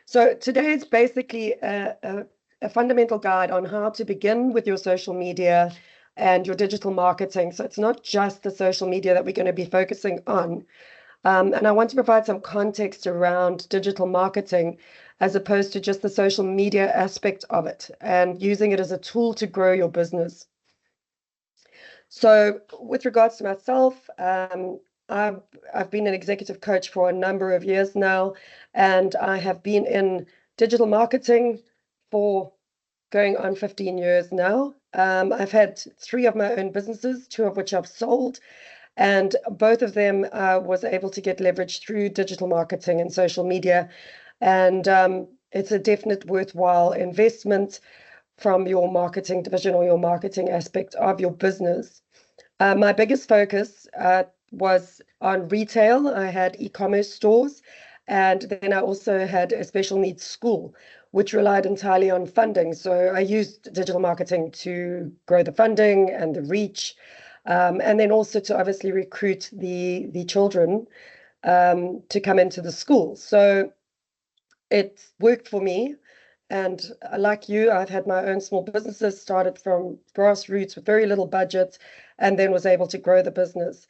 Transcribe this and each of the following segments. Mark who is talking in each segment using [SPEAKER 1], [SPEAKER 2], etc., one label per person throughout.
[SPEAKER 1] So today it's basically a fundamental guide on how to begin with your social media and your digital marketing. So it's not just the social media that we're going to be focusing on. And I want to provide some context around digital marketing as opposed to just the social media aspect of it and using it as a tool to grow your business. So with regards to myself, I've, I've been an executive coach for a number of years now, and I have been in digital marketing for going on 15 years now. I've had three of my own businesses, two of which I've sold, and both of them was able to get leverage through digital marketing and social media. And it's a definite worthwhile investment from your marketing division or your marketing aspect of your business. My biggest focus was on retail. I had e-commerce stores, and then I also had a special needs school, which relied entirely on funding. So I used digital marketing to grow the funding and the reach, and then also to obviously recruit the children to come into the school. So it worked for me. And like you, I've had my own small businesses, started from grassroots with very little budget, and then was able to grow the business.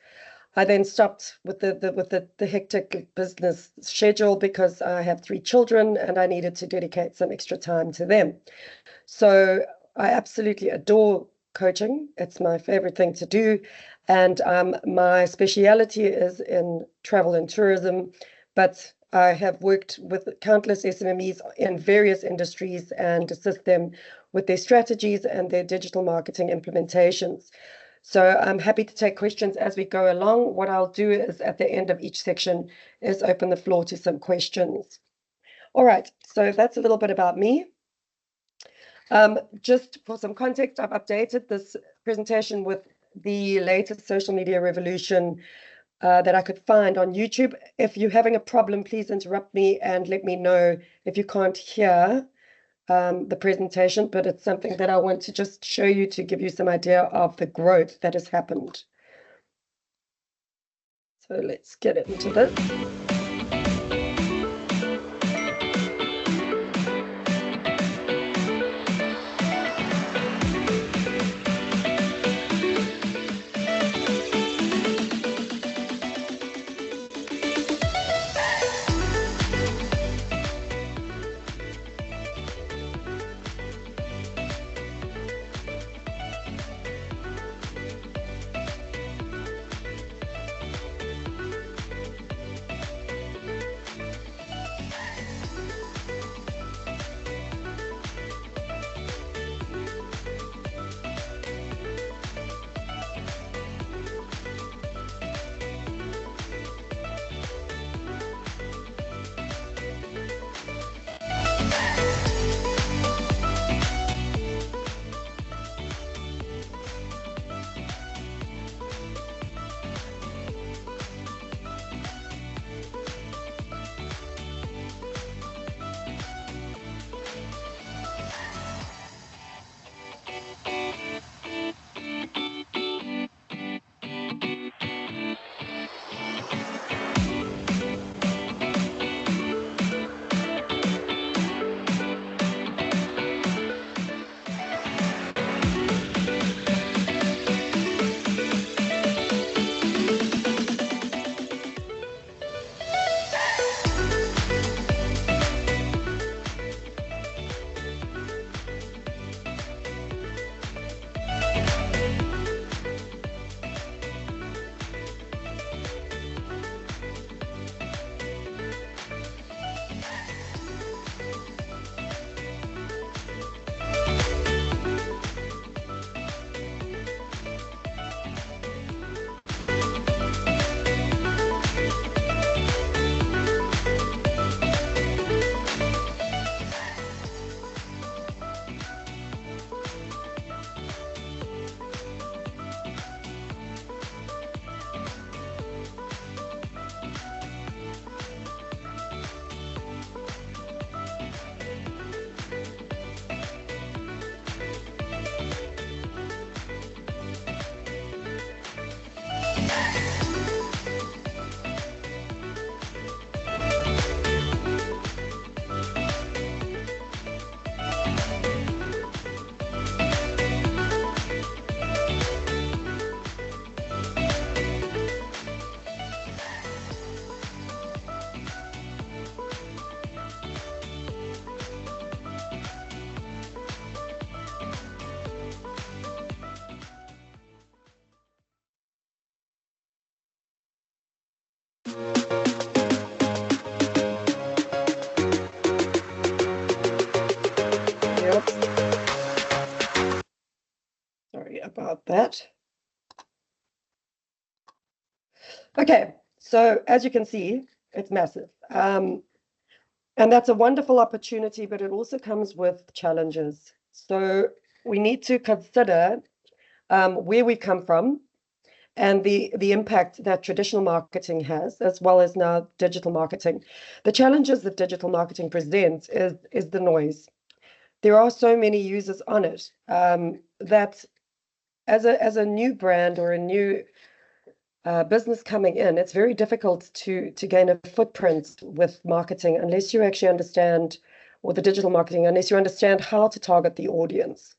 [SPEAKER 1] I then stopped with the hectic business schedule because I have three children and I needed to dedicate some extra time to them. So I absolutely adore coaching. It's my favorite thing to do. And my speciality is in travel and tourism, but I have worked with countless SMMEs in various industries and assist them with their strategies and their digital marketing implementations. So I'm happy to take questions as we go along. What I'll do is at the end of each section is open the floor to some questions. All right, so that's a little bit about me. Just for some context, I've updated this presentation with the latest social media revolution that I could find on YouTube. If you're having a problem, please interrupt me and let me know if you can't hear the presentation, but it's something that I want to just show you to give you some idea of the growth that has happened. So let's get into this. Okay, so as you can see, it's massive. And that's a wonderful opportunity, but it also comes with challenges. So we need to consider where we come from and the impact that traditional marketing has, as well as now digital marketing. The challenges that digital marketing presents is the noise. There are so many users on it that as a new brand or a new business coming in, it's very difficult to gain a footprint with marketing unless you actually understand, or the digital marketing, unless you understand how to target the audience.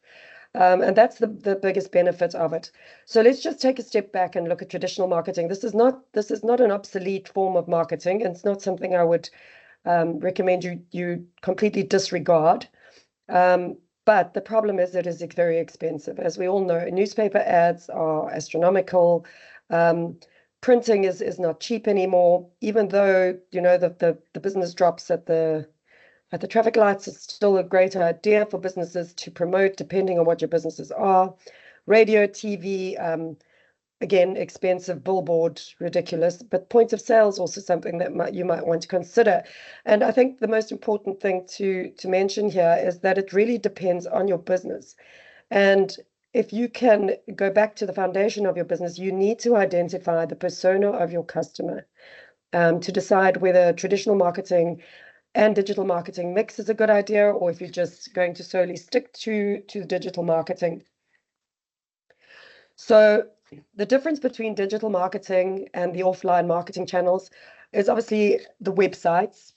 [SPEAKER 1] And that's the biggest benefit of it. So let's just take a step back and look at traditional marketing. This is not an obsolete form of marketing. And it's not something I would recommend you completely disregard. But the problem is it is very expensive. As we all know, newspaper ads are astronomical. Um, Printing is not cheap anymore, even though, the business drops at the traffic lights. Is still a great idea for businesses to promote, depending on what your businesses are. Radio, TV, again, expensive, billboard, ridiculous, but point of sale is also something that you might want to consider. And I think the most important thing to mention here is that it really depends on your business. And if you can go back to the foundation of your business, you need to identify the persona of your customer to decide whether traditional marketing and digital marketing mix is a good idea, or if you're just going to solely stick to digital marketing. So the difference between digital marketing and the offline marketing channels is obviously the websites,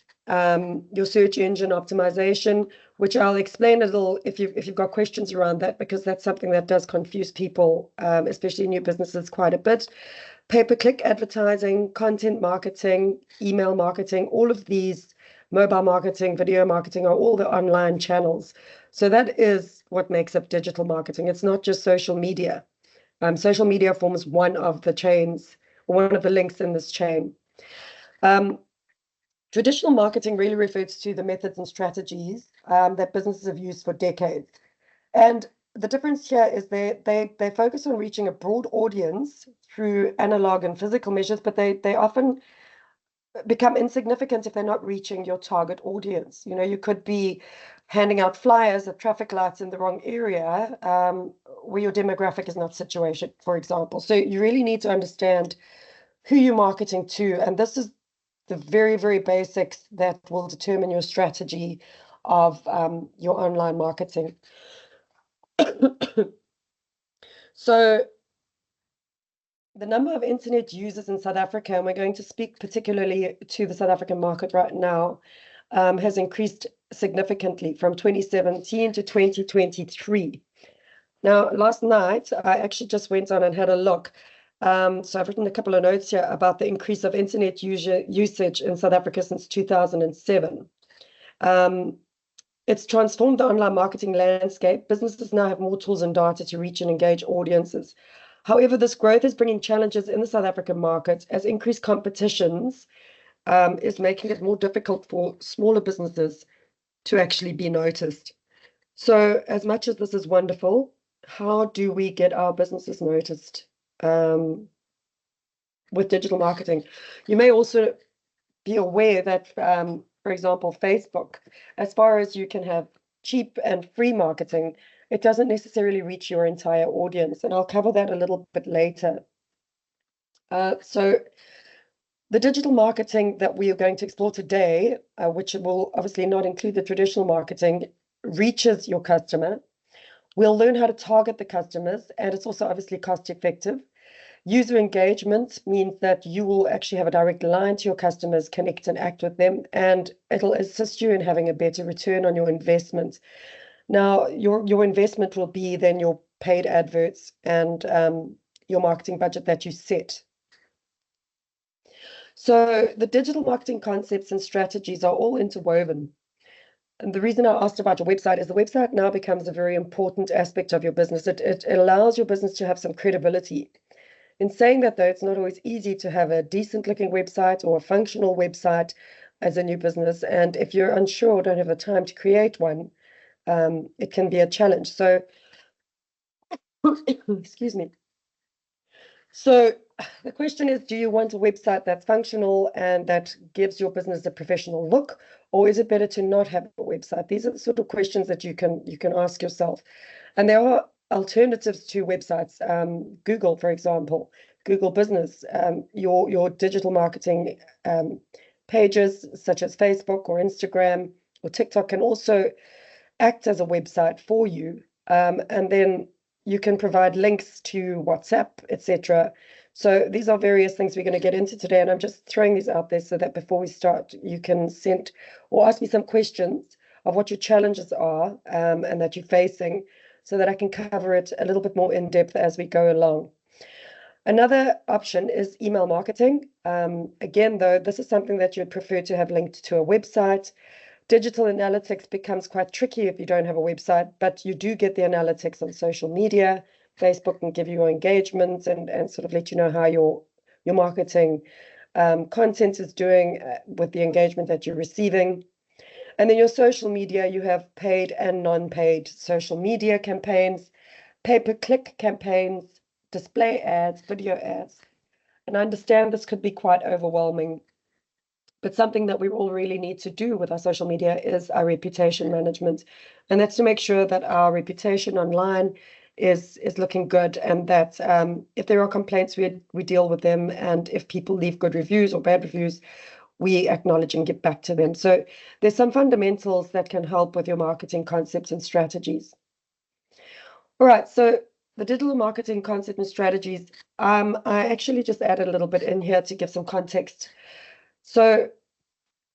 [SPEAKER 1] your search engine optimization, which I'll explain a little if you've got questions around that, because that's something that does confuse people, especially new businesses, quite a bit. Pay-per-click advertising, content marketing, email marketing, all of these, mobile marketing, video marketing, are all the online channels. So that is what makes up digital marketing. It's not just social media. Social media forms one of the chains, or one of the links in this chain. Um, Traditional marketing really refers to the methods and strategies that businesses have used for decades. And the difference here is they focus on reaching a broad audience through analog and physical measures, but they often become insignificant if they're not reaching your target audience. You could be handing out flyers at traffic lights in the wrong area, where your demographic is not situated, for example. So you really need to understand who you're marketing to. And this is the very, very basics that will determine your strategy of your online marketing. So the number of internet users in South Africa, and we're going to speak particularly to the South African market right now, has increased significantly from 2017 to 2023. Now, last night, I actually just went on and had a look. So I've written a couple of notes here about the increase of internet usage in South Africa since 2007. It's transformed the online marketing landscape. Businesses now have more tools and data to reach and engage audiences. However, this growth is bringing challenges in the South African market, as increased competitions is making it more difficult for smaller businesses to actually be noticed. So as much as this is wonderful, how do we get our businesses noticed with digital marketing? You may also be aware that, for example, Facebook, as far as you can have cheap and free marketing, it doesn't necessarily reach your entire audience. And I'll cover that a little bit later. So the digital marketing that we are going to explore today, which will obviously not include the traditional marketing, reaches your customer. We'll learn how to target the customers, and it's also obviously cost effective. User engagement means that you will actually have a direct line to your customers, connect and act with them, and it'll assist you in having a better return on your investment. Now, your investment will be then your paid adverts and your marketing budget that you set. So the digital marketing concepts and strategies are all interwoven. And the reason I asked about your website is the website now becomes a very important aspect of your business. It allows your business to have some credibility. In saying that, though, it's not always easy to have a decent looking website or a functional website as a new business. And if you're unsure or don't have the time to create one, it can be a challenge. So, excuse me. So the question is, do you want a website that's functional and that gives your business a professional look, or is it better to not have a website? These are the sort of questions that you can ask yourself. And there are alternatives to websites. Google, for example, Google Business, your digital marketing pages such as Facebook or Instagram or TikTok can also act as a website for you. And then you can provide links to WhatsApp, etc. So these are various things we're going to get into today, and I'm just throwing these out there so that before we start, you can send or ask me some questions of what your challenges are, and that you're facing, so that I can cover it a little bit more in depth as we go along. Another option is email marketing. Again, though, this is something that you'd prefer to have linked to a website. Digital analytics becomes quite tricky if you don't have a website, but you do get the analytics on social media. Facebook can give you your engagement and sort of let you know how your marketing content is doing with the engagement that you're receiving. And then your social media, you have paid and non-paid social media campaigns, pay-per-click campaigns, display ads, video ads. And I understand this could be quite overwhelming, but something that we all really need to do with our social media is our reputation management. And that's to make sure that our reputation online is looking good, and that if there are complaints, we deal with them. And if people leave good reviews or bad reviews, we acknowledge and get back to them. So there's some fundamentals that can help with your marketing concepts and strategies. All right, so the digital marketing concept and strategies, I actually just added a little bit in here to give some context. So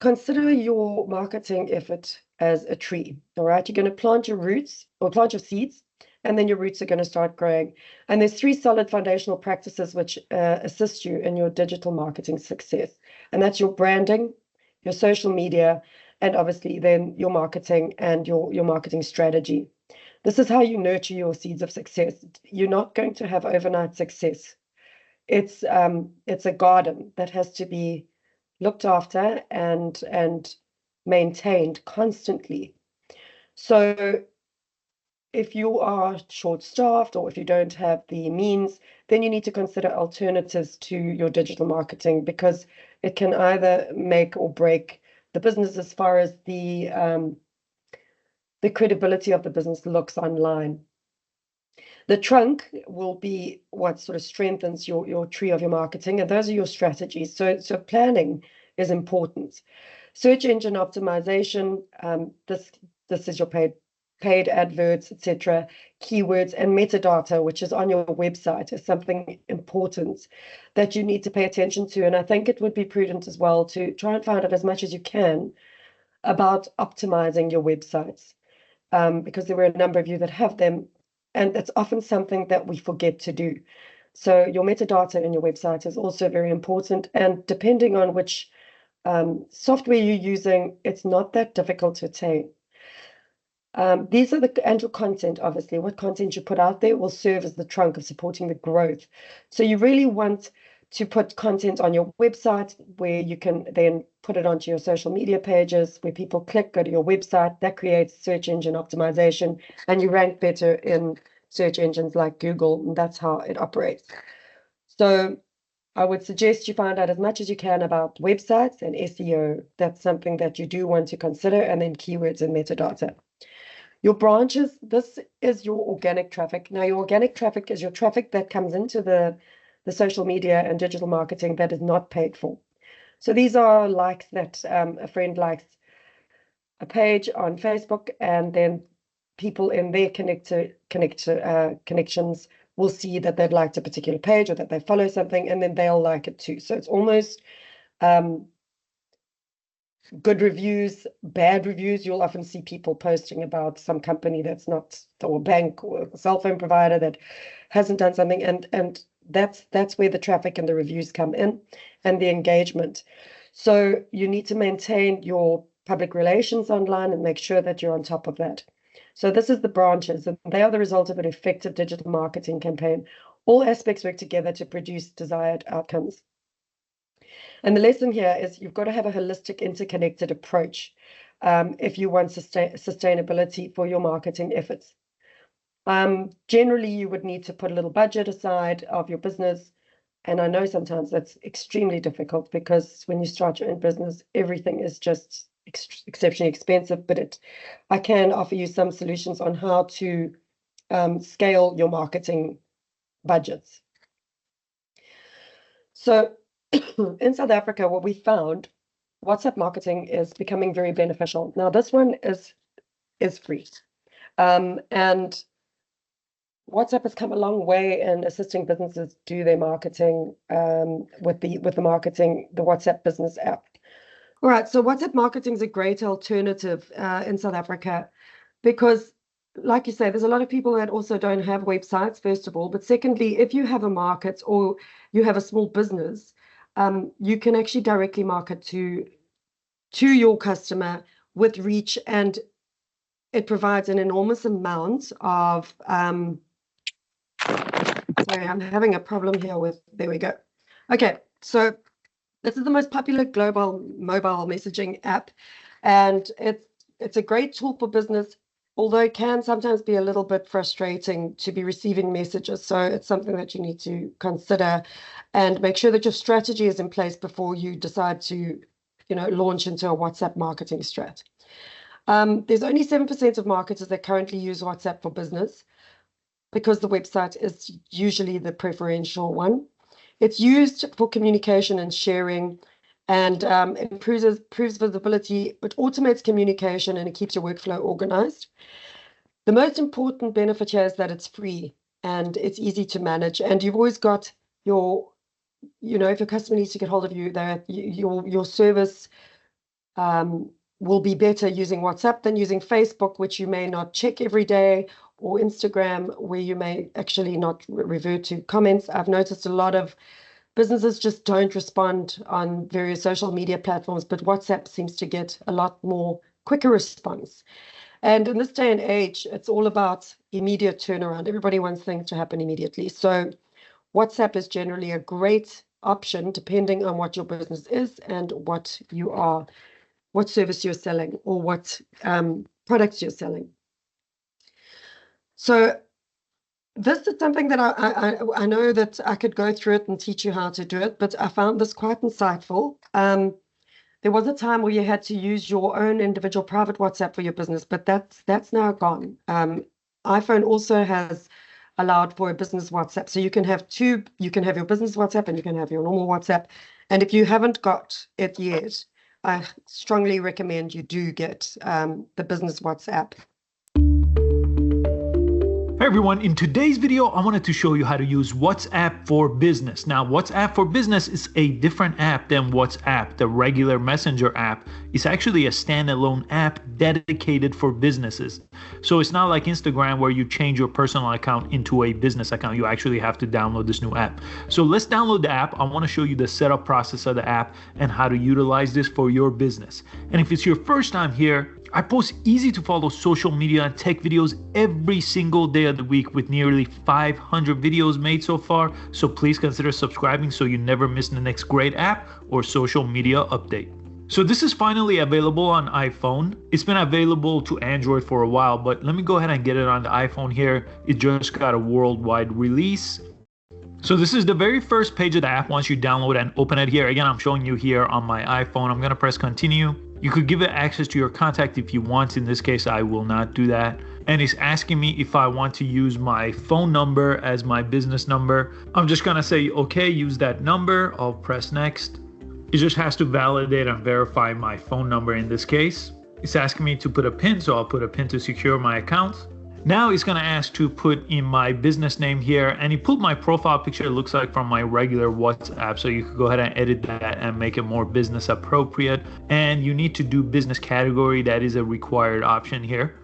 [SPEAKER 1] consider your marketing effort as a tree, all right? You're going to plant your roots or plant your seeds, and then your roots are going to start growing. And there's 3 solid foundational practices which assist you in your digital marketing success. And that's your branding, your social media, and obviously then your marketing and your marketing strategy. This is how you nurture your seeds of success. You're not going to have overnight success. It's a garden that has to be looked after and maintained constantly. So if you are short-staffed or if you don't have the means, then you need to consider alternatives to your digital marketing, because it can either make or break the business as far as the credibility of the business looks online. The trunk will be what sort of strengthens your tree of your marketing, and those are your strategies. So planning is important. Search engine optimization, this is your paid adverts, etc. Keywords and metadata, which is on your website, is something important that you need to pay attention to. And I think it would be prudent as well to try and find out as much as you can about optimizing your websites, because there were a number of you that have them, and that's often something that we forget to do. So your metadata in your website is also very important, and depending on which software you're using, it's not that difficult to attain. These are and your content, obviously. What content you put out there will serve as the trunk of supporting the growth. So you really want to put content on your website where you can then put it onto your social media pages, where people click, go to your website. That creates search engine optimization, and you rank better in search engines like Google, and that's how it operates. So I would suggest you find out as much as you can about websites and SEO. That's something that you do want to consider, and then keywords and metadata. Your branches, this is your organic traffic. Now, your organic traffic is your traffic that comes into the social media and digital marketing that is not paid for. So these are likes that a friend likes a page on Facebook, and then people in their connections will see that they've liked a particular page or that they follow something, and then they'll like it too. So it's almost good reviews, bad reviews. You'll often see people posting about some company that's not, or bank or cell phone provider that hasn't done something, and that's where the traffic and the reviews come in, and the engagement. So you need to maintain your public relations online and make sure that you're on top of that. So this is the branches, and they are the result of an effective digital marketing campaign. All aspects work together to produce desired outcomes. And the lesson here is you've got to have a holistic, interconnected approach if you want sustainability for your marketing efforts. Generally, you would need to put a little budget aside of your business And I know sometimes that's extremely difficult because when you start your own business, everything is just exceptionally expensive. But I can offer you some solutions on how to scale your marketing budgets. So in South Africa, what we found, WhatsApp marketing is becoming very beneficial. Now, this one is free. And WhatsApp has come a long way in assisting businesses do their marketing with the WhatsApp business app. All right, so WhatsApp marketing is a great alternative in South Africa because, like you say, there's a lot of people that also don't have websites, first of all. But secondly, if you have a market or you have a small business, you can actually directly market to your customer with reach, and it provides an enormous amount of sorry, I'm having a problem here with, there we go. Okay, so this is the most popular global mobile messaging app, and it's a great tool for business, although it can sometimes be a little bit frustrating to be receiving messages. So it's something that you need to consider and make sure that your strategy is in place before you decide to, launch into a WhatsApp marketing strat. There's only 7% of marketers that currently use WhatsApp for business, because the website is usually the preferential one. It's used for communication and sharing, and improves visibility. It automates communication and it keeps your workflow organized. The most important benefit here is that it's free and it's easy to manage. And you've always got your, if your customer needs to get hold of you, your service will be better using WhatsApp than using Facebook, which you may not check every day, or Instagram, where you may actually not revert to comments. I've noticed a lot of businesses just don't respond on various social media platforms, but WhatsApp seems to get a lot more quicker response. And in this day and age, it's all about immediate turnaround. Everybody wants things to happen immediately. So WhatsApp is generally a great option depending on what your business is and what service you're selling, or what products you're selling. So this is something that I know that I could go through it and teach you how to do it, but I found this quite insightful. There was a time where you had to use your own individual private WhatsApp for your business, but that's now gone. iPhone also has allowed for a business WhatsApp. So you can have you can have your business WhatsApp and you can have your normal WhatsApp. And if you haven't got it yet, I strongly recommend you do get the business WhatsApp.
[SPEAKER 2] Hey everyone, in today's video, I wanted to show you how to use WhatsApp for Business. Now, WhatsApp for Business is a different app than WhatsApp, the regular messenger app. It's actually a standalone app dedicated for businesses. So it's not like Instagram where you change your personal account into a business account. You actually have to download this new app. So let's download the app. I want to show you the setup process of the app and how to utilize this for your business. And if it's your first time here, I post easy to follow social media and tech videos every single day of the week with nearly 500 videos made so far. So please consider subscribing so you never miss the next great app or social media update. So this is finally available on iPhone. It's been available to Android for a while, but let me go ahead and get it on the iPhone here. It just got a worldwide release. So this is the very first page of the app once you download and open it here. Again, I'm showing you here on my iPhone. I'm gonna press continue. You could give it access to your contact if you want. In this case, I will not do that. And it's asking me if I want to use my phone number as my business number. I'm just gonna say, okay, use that number. I'll press next. It just has to validate and verify my phone number in this case. It's asking me to put a PIN, so I'll put a PIN to secure my account. Now it's gonna ask to put in my business name here, and it pulled my profile picture, it looks like, from my regular WhatsApp. So you could go ahead and edit that and make it more business appropriate. And you need to do business category. That is a required option here.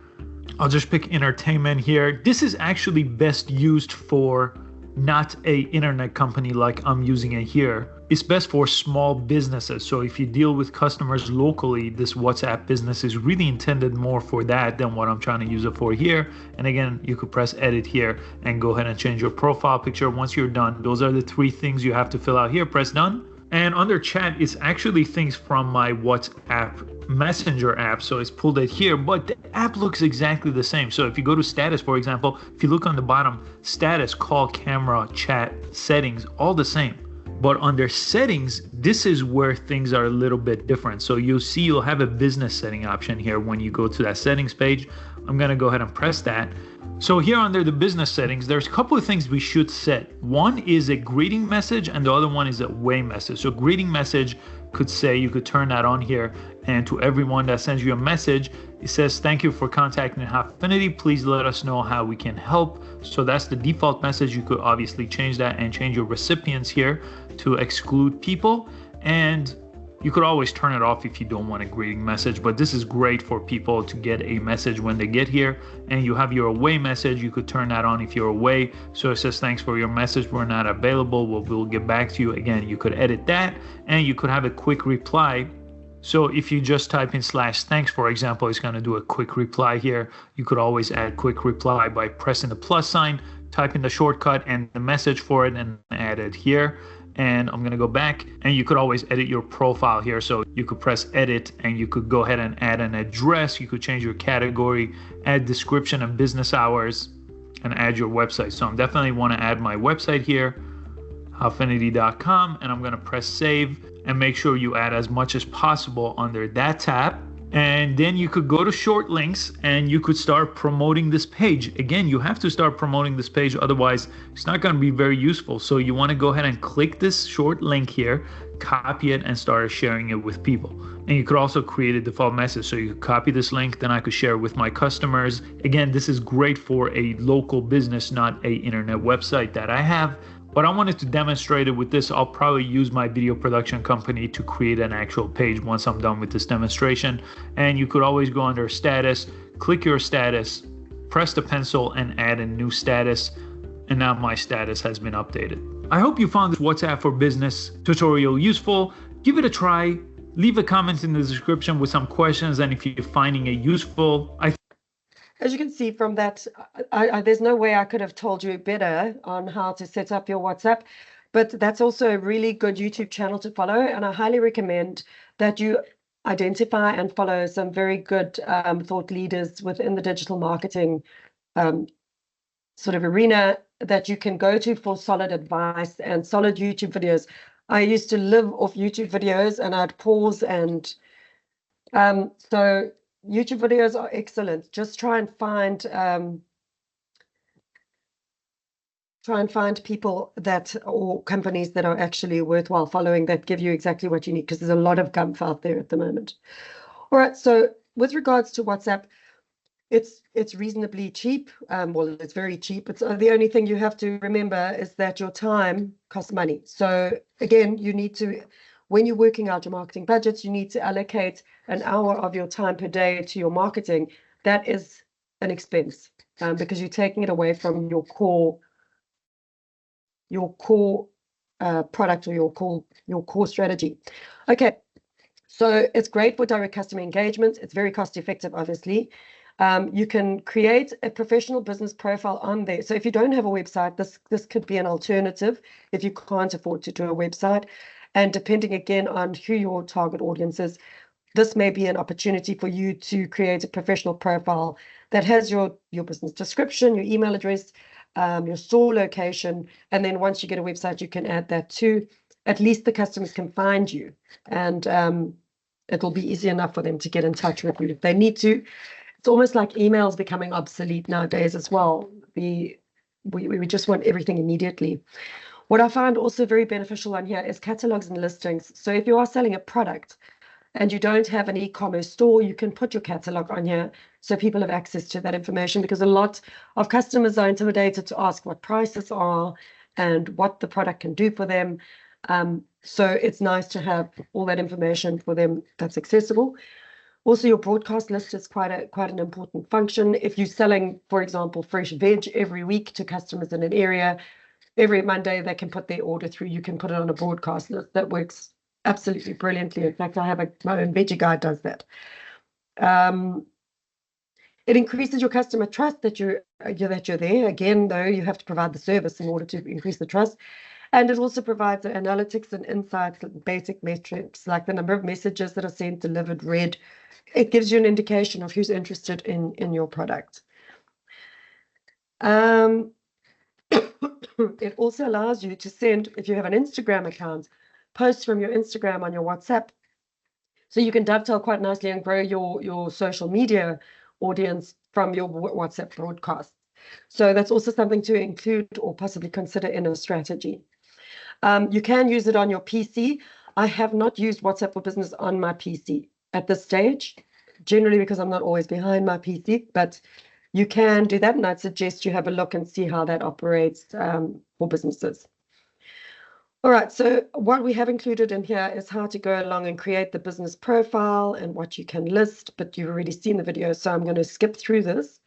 [SPEAKER 2] I'll just pick entertainment here. This is actually best used for not a internet company like I'm using it here. It's best for small businesses. So if you deal with customers locally, this WhatsApp business is really intended more for that than what I'm trying to use it for here. And again, you could press edit here and go ahead and change your profile picture. Once you're done, those are the 3 things you have to fill out here. Press done. And under chat, it's actually things from my WhatsApp messenger app. So it's pulled it here, but the app looks exactly the same. So if you go to status, for example, if you look on the bottom, status, call, camera, chat, settings, all the same. But under settings, this is where things are a little bit different. So you'll see you'll have a business setting option here when you go to that settings page. I'm gonna go ahead and press that. So here under the business settings, there's a couple of things we should set. One is a greeting message and the other one is a away message. So greeting message could say, you could turn that on here, and to everyone that sends you a message, it says, thank you for contacting Hopfinity. Please let us know how we can help. So that's the default message. You could obviously change that and change your recipients here to exclude people. And you could always turn it off if you don't want a greeting message, but this is great for people to get a message when they get here. And you have your away message. You could turn that on if you're away. So it says, thanks for your message. We're not available. We'll get back to you. Again, you could edit that and you could have a quick reply. So if you just type in /thanks, for example, it's going to do a quick reply here. You could always add quick reply by pressing the plus sign, type in the shortcut and the message for it and add it here. And I'm going to go back, and you could always edit your profile here. So you could press edit and you could go ahead and add an address. You could change your category, add description and business hours, and add your website. So I'm definitely want to add my website here, hopfinity.com, and I'm going to press save, and make sure you add as much as possible under that tab. And then you could go to short links and you could start promoting this page. Again, you have to start promoting this page, otherwise it's not going to be very useful. So you want to go ahead and click this short link here, copy it, and start sharing it with people. And you could also create a default message. So you could copy this link, then I could share it with my customers. Again, this is great for a local business, not a internet website that I have. But I wanted to demonstrate it with this. I'll probably use my video production company to create an actual page once I'm done with this demonstration. And you could always go under status, click your status, press the pencil and add a new status. And now my status has been updated. I hope you found this WhatsApp for Business tutorial useful. Give it a try. Leave a comment in the description with some questions. And if you're finding it useful,
[SPEAKER 1] as you can see from that, there's no way I could have told you better on how to set up your WhatsApp, but that's also a really good YouTube channel to follow. And I highly recommend that you identify and follow some very good thought leaders within the digital marketing sort of arena that you can go to for solid advice and solid YouTube videos. I used to live off YouTube videos and I'd pause and so YouTube videos are excellent. Just try and find people that, or companies that are actually worthwhile following, that give you exactly what you need, because there's a lot of gumph out there at the moment. All right, so with regards to WhatsApp, it's reasonably cheap. Well, it's very cheap. It's the only thing you have to remember is that your time costs money. So again, you need to, when you're working out your marketing budgets, you need to allocate an hour of your time per day to your marketing. That is an expense because you're taking it away from your core product or your core strategy. Okay, so it's great for direct customer engagement. It's very cost effective, obviously. You can create a professional business profile on there. So if you don't have a website, this could be an alternative if you can't afford to do a website. And depending again on who your target audience is, this may be an opportunity for you to create a professional profile that has your business description, your email address, your store location. And then once you get a website, you can add that too. At least the customers can find you, and it'll be easy enough for them to get in touch with you if they need to. It's almost like emails becoming obsolete nowadays as well. We just want everything immediately. What I find also very beneficial on here is catalogs and listings. So if you are selling a product and you don't have an e-commerce store, you can put your catalog on here so people have access to that information, because a lot of customers are intimidated to ask what prices are and what the product can do for them. So it's nice to have all that information for them that's accessible. Also, your broadcast list is quite an important function. If you're selling, for example, fresh veg every week to customers in an area, every Monday they can put their order through. You can put it on a broadcast list. That works absolutely brilliantly. In fact, I have my own veggie guide does that. It increases your customer trust that you're there. Again, though, you have to provide the service in order to increase the trust. And it also provides analytics and insights, basic metrics like the number of messages that are sent, delivered, read. It gives you an indication of who's interested in your product. It also allows you to send, if you have an Instagram account, posts from your Instagram on your WhatsApp. So you can dovetail quite nicely and grow your social media audience from your WhatsApp broadcast. So that's also something to include or possibly consider in a strategy. You can use it on your PC. I have not used WhatsApp for Business on my PC at this stage, generally because I'm not always behind my PC, but you can do that, and I'd suggest you have a look and see how that operates for businesses. All right, so what we have included in here is how to go along and create the business profile and what you can list, but you've already seen the video, so I'm going to skip through this.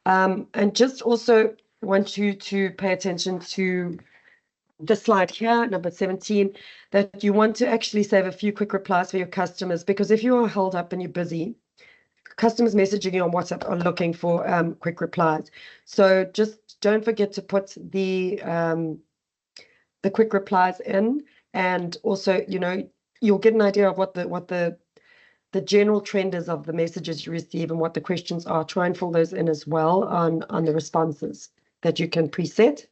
[SPEAKER 1] And just also want you to pay attention to the slide here, number 17, that you want to actually save a few quick replies for your customers, because if you are held up and you're busy, customers messaging you on WhatsApp are looking for quick replies. So just don't forget to put the quick replies in, and also, you know, you'll get an idea of what the general trend is of the messages you receive and what the questions are. Try and fill those in as well on the responses that you can preset.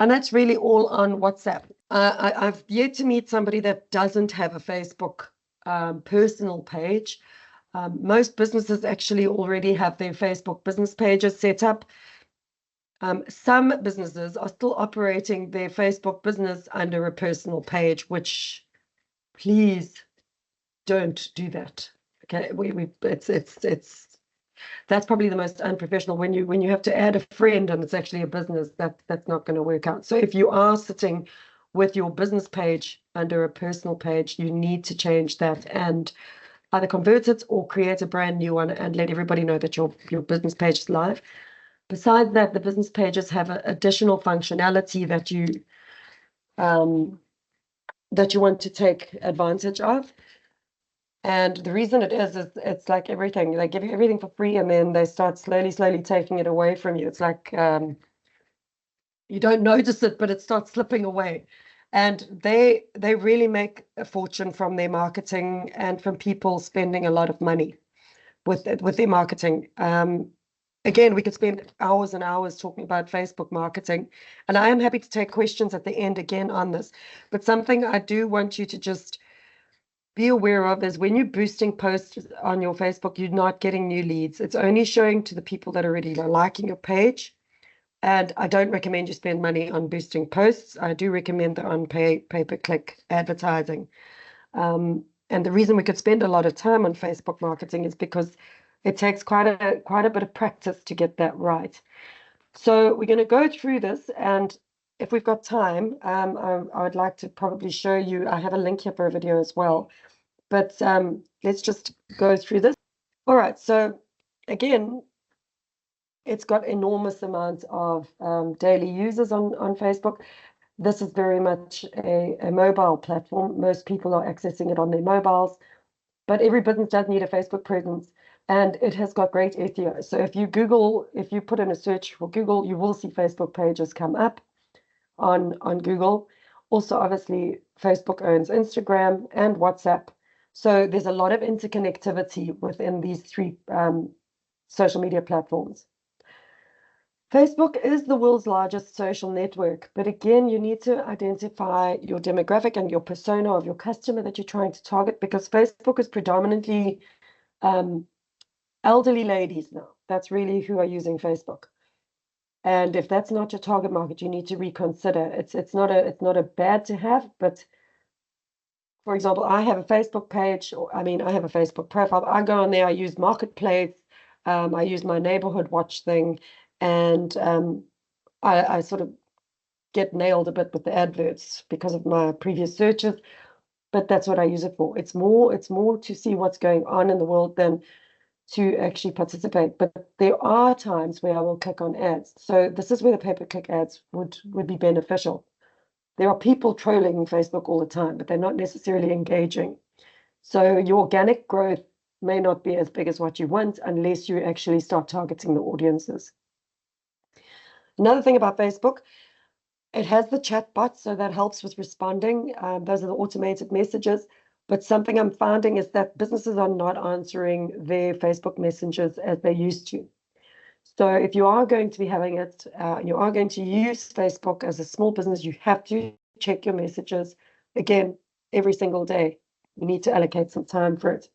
[SPEAKER 1] And that's really all on WhatsApp. I've yet to meet somebody that doesn't have a Facebook personal page. Most businesses actually already have their Facebook business pages set up. Some businesses are still operating their Facebook business under a personal page, which please don't do that. Okay, that's probably the most unprofessional when you have to add a friend and it's actually a business. That's not going to work out. So if you are sitting with your business page under a personal page, you need to change that and either convert it or create a brand new one and let everybody know that your business page is live. Besides that, the business pages have additional functionality that you want to take advantage of. And the reason it is it's like everything. They give you everything for free, and then they start slowly taking it away from you. It's like you don't notice it, but it starts slipping away. And they really make a fortune from their marketing and from people spending a lot of money with their marketing. Again, we could spend hours and hours talking about Facebook marketing, and I am happy to take questions at the end again on this. But something I do want you to just be aware of is when you're boosting posts on your Facebook, you're not getting new leads. It's only showing to the people that are already liking your page. And I don't recommend you spend money on boosting posts. I do recommend the on pay-per-click advertising. And the reason we could spend a lot of time on Facebook marketing is because it takes quite a bit of practice to get that right. So we're going to go through this, and if we've got time, I would like to probably show you. I have a link here for a video as well, but let's just go through this. All right, so again, it's got enormous amounts of daily users on Facebook. This is very much a mobile platform. Most people are accessing it on their mobiles, but every business does need a Facebook presence, and it has got great SEO. So if you put in a search for Google, you will see Facebook pages come up on Google. Also, obviously, Facebook owns Instagram and WhatsApp. So there's a lot of interconnectivity within these three social media platforms. Facebook is the world's largest social network, but again, you need to identify your demographic and your persona of your customer that you're trying to target, because Facebook is predominantly elderly ladies now. That's really who are using Facebook. And if that's not your target market, you need to reconsider. It's not a bad to have, but for example, I have a Facebook page, I have a Facebook profile. I go on there, I use Marketplace, I use my neighborhood watch thing, and I sort of get nailed a bit with the adverts because of my previous searches, but that's what I use it for. It's more to see what's going on in the world than to actually participate. But there are times where I will click on ads. So this is where the pay-per-click ads would be beneficial. There are people trolling Facebook all the time, but they're not necessarily engaging. So your organic growth may not be as big as what you want unless you actually start targeting the audiences. Another thing about Facebook, it has the chat bot, so that helps with responding. Those are the automated messages. But something I'm finding is that businesses are not answering their Facebook messengers as they used to. So if you are going to be having it, you are going to use Facebook as a small business, you have to check your messages again every single day. You need to allocate some time for it.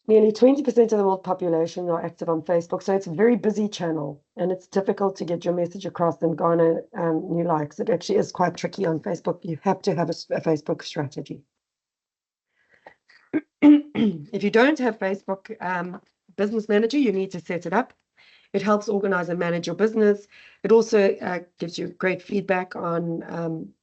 [SPEAKER 1] Nearly 20% of the world population are active on Facebook, so it's a very busy channel, and it's difficult to get your message across and garner new likes. It actually is quite tricky on Facebook. You have to have a Facebook strategy. If you don't have Facebook Business Manager, you need to set it up. It helps organize and manage your business. It also gives you great feedback on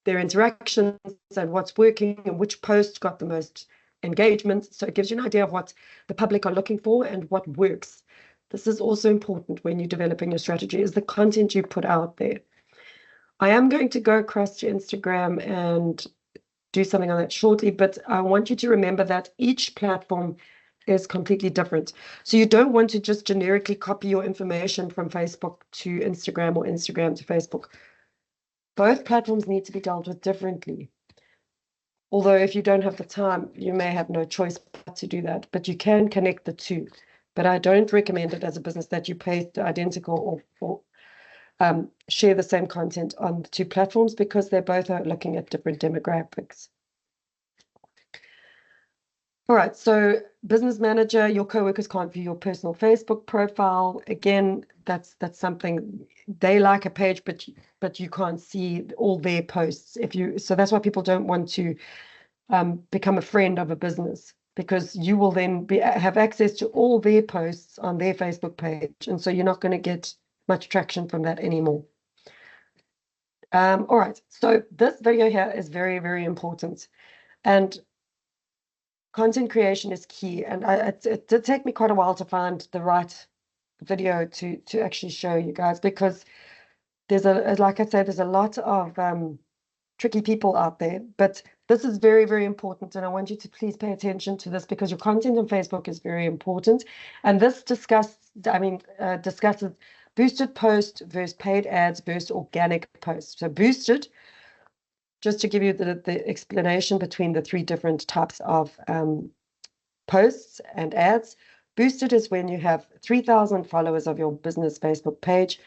[SPEAKER 1] their interactions and what's working and which post got the most engagement. So it gives you an idea of what the public are looking for and what works. This is also important when you're developing your strategy, is the content you put out there. I am going to go across to Instagram and do something on that shortly, but I want you to remember that each platform is completely different. So you don't want to just generically copy your information from Facebook to Instagram or Instagram to Facebook. Both platforms need to be dealt with differently. Although if you don't have the time, you may have no choice but to do that, but you can connect the two. But I don't recommend it as a business that you paste identical or share the same content on the two platforms, because they both are looking at different demographics. All right, so Business Manager, your coworkers can't view your personal Facebook profile. Again, that's something they like a page, but you can't see all their posts. So that's why people don't want to become a friend of a business, because you will then have access to all their posts on their Facebook page, and so you're not going to get much traction from that anymore. All right, so this video here is very, very important, and content creation is key. And it did take me quite a while to find the right video to actually show you guys, because like I said, there's a lot of tricky people out there, but this is very, very important, and I want you to please pay attention to this, because your content on Facebook is very important. And this discusses boosted post versus paid ads versus organic posts. So boosted, just to give you the explanation between the three different types of posts and ads. Boosted is when you have 3,000 followers of your business Facebook page.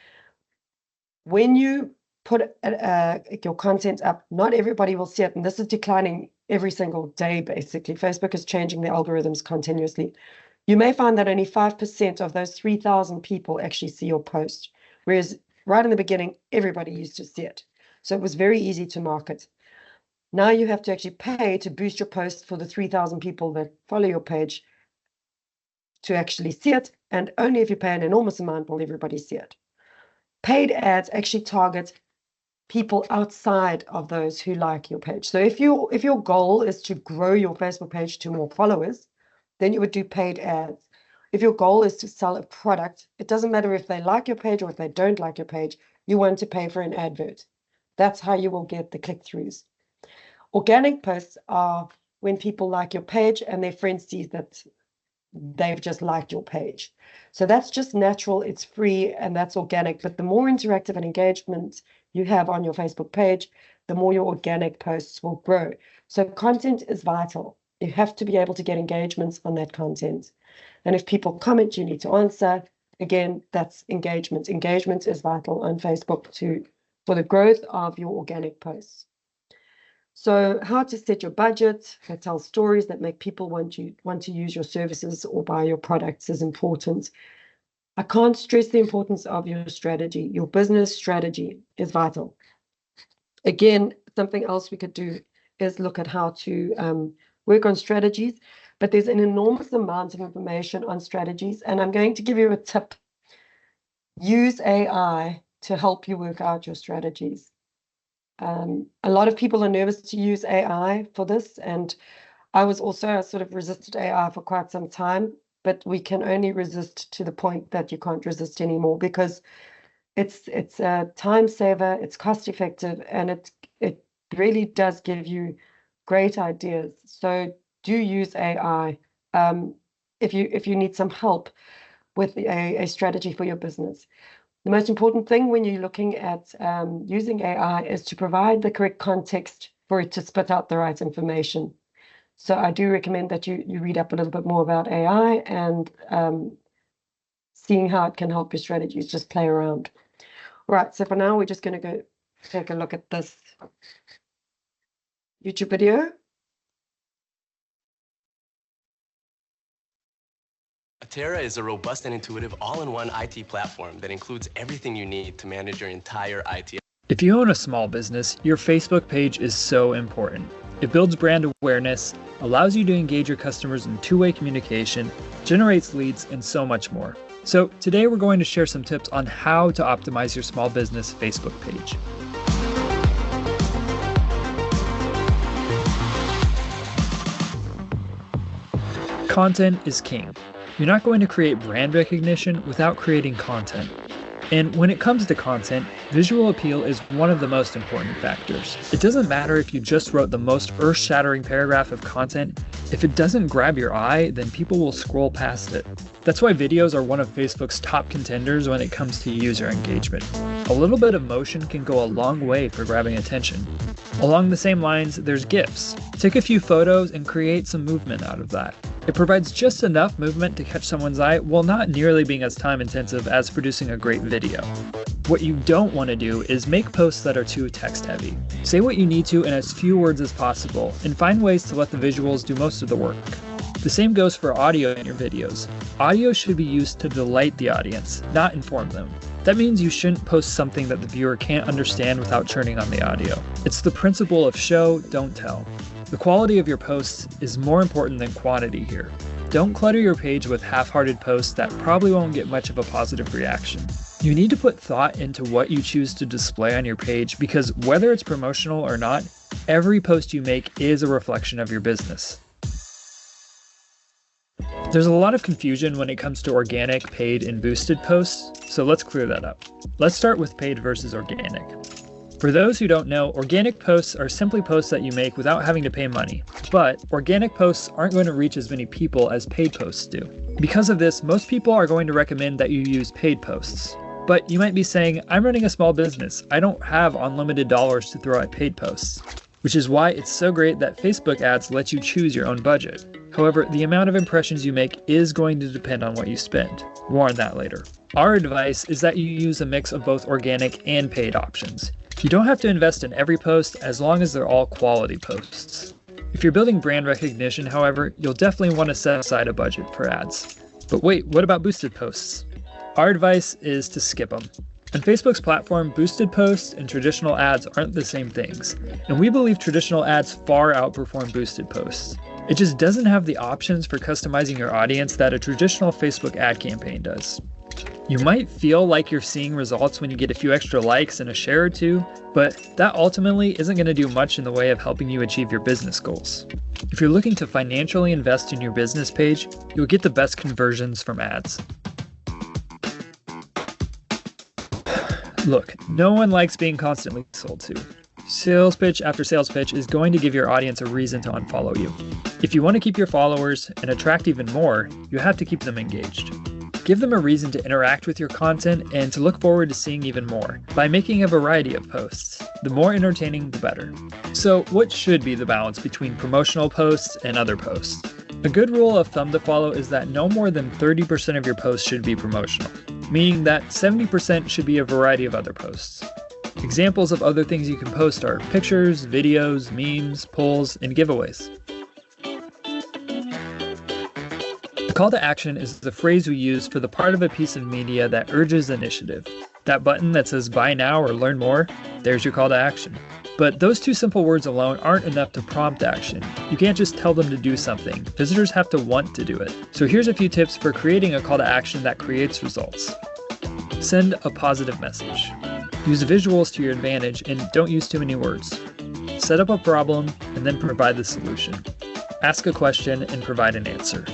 [SPEAKER 1] When you put your content up, not everybody will see it, and this is declining every single day, basically. Facebook is changing the algorithms continuously. You may find that only 5% of those 3,000 people actually see your post, whereas right in the beginning, everybody used to see it. So it was very easy to market. Now you have to actually pay to boost your post for the 3,000 people that follow your page to actually see it, and only if you pay an enormous amount will everybody see it. Paid ads actually target people outside of those who like your page. So if your goal is to grow your Facebook page to more followers, then you would do paid ads. If your goal is to sell a product, it doesn't matter if they like your page or if they don't like your page, you want to pay for an advert. That's how you will get the click-throughs. Organic posts are when people like your page and their friends see that they've just liked your page. So that's just natural, it's free, and that's organic. But the more interactive and engagement you have on your Facebook page, the more your organic posts will grow. So content is vital. You have to be able to get engagements on that content. And if people comment, you need to answer. Again, that's engagement. Engagement is vital on Facebook for the growth of your organic posts. So how to set your budget, how to tell stories that make people want to use your services or buy your products is important. I can't stress the importance of your strategy. Your business strategy is vital. Again, something else we could do is look at how to work on strategies, but there's an enormous amount of information on strategies, and I'm going to give you a tip. Use AI to help you work out your strategies. A lot of people are nervous to use AI for this, and I was also sort of resisted AI for quite some time, but we can only resist to the point that you can't resist anymore, because it's a time saver, it's cost effective, and it really does give you great ideas. So do use AI if you need some help with a strategy for your business. The most important thing when you're looking at using AI is to provide the correct context for it to spit out the right information. So I do recommend that you read up a little bit more about AI and seeing how it can help your strategies. Just play around. Right, so for now, we're just going to go take a look at this YouTube video.
[SPEAKER 3] Atera is a robust and intuitive all-in-one IT platform that includes everything you need to manage your entire IT.
[SPEAKER 4] If you own a small business, your Facebook page is so important. It builds brand awareness, allows you to engage your customers in two-way communication, generates leads, and so much more. So today we're going to share some tips on how to optimize your small business Facebook page. Content is king. You're not going to create brand recognition without creating content. And when it comes to content, visual appeal is one of the most important factors. It doesn't matter if you just wrote the most earth-shattering paragraph of content. If it doesn't grab your eye, then people will scroll past it. That's why videos are one of Facebook's top contenders when it comes to user engagement. A little bit of motion can go a long way for grabbing attention. Along the same lines, there's GIFs. Take a few photos and create some movement out of that. It provides just enough movement to catch someone's eye while not nearly being as time intensive as producing a great video. What you don't want to do is make posts that are too text heavy. Say what you need to in as few words as possible and find ways to let the visuals do most of the work. The same goes for audio in your videos. Audio should be used to delight the audience, not inform them. That means you shouldn't post something that the viewer can't understand without turning on the audio. It's the principle of show, don't tell. The quality of your posts is more important than quantity here. Don't clutter your page with half-hearted posts that probably won't get much of a positive reaction. You need to put thought into what you choose to display on your page because whether it's promotional or not, every post you make is a reflection of your business. There's a lot of confusion when it comes to organic, paid, and boosted posts, so let's clear that up. Let's start with paid versus organic. For those who don't know, organic posts are simply posts that you make without having to pay money. But organic posts aren't going to reach as many people as paid posts do. Because of this, most people are going to recommend that you use paid posts. But you might be saying, I'm running a small business. I don't have unlimited dollars to throw at paid posts. Which is why it's so great that Facebook ads let you choose your own budget. However, the amount of impressions you make is going to depend on what you spend. More on that later. Our advice is that you use a mix of both organic and paid options. You don't have to invest in every post as long as they're all quality posts. If you're building brand recognition, however, you'll definitely want to set aside a budget for ads. But wait, what about boosted posts? Our advice is to skip them. On Facebook's platform, boosted posts and traditional ads aren't the same things, and we believe traditional ads far outperform boosted posts. It just doesn't have the options for customizing your audience that a traditional Facebook ad campaign does. You might feel like you're seeing results when you get a few extra likes and a share or two, but that ultimately isn't going to do much in the way of helping you achieve your business goals. If you're looking to financially invest in your business page, you'll get the best conversions from ads. Look, no one likes being constantly sold to. Sales pitch after sales pitch is going to give your audience a reason to unfollow you. If you want to keep your followers and attract even more, you have to keep them engaged. Give them a reason to interact with your content and to look forward to seeing even more by making a variety of posts. The more entertaining, the better. So what should be the balance between promotional posts and other posts? A good rule of thumb to follow is that no more than 30% of your posts should be promotional, meaning that 70% should be a variety of other posts. Examples of other things you can post are pictures, videos, memes, polls, and giveaways. The call to action is the phrase we use for the part of a piece of media that urges initiative. That button that says buy now or learn more, there's your call to action. But those two simple words alone aren't enough to prompt action. You can't just tell them to do something. Visitors have to want to do it. So here's a few tips for creating a call to action that creates results. Send a positive message. Use visuals to your advantage and don't use too many words. Set up a problem and then provide the solution. Ask a question and provide an answer.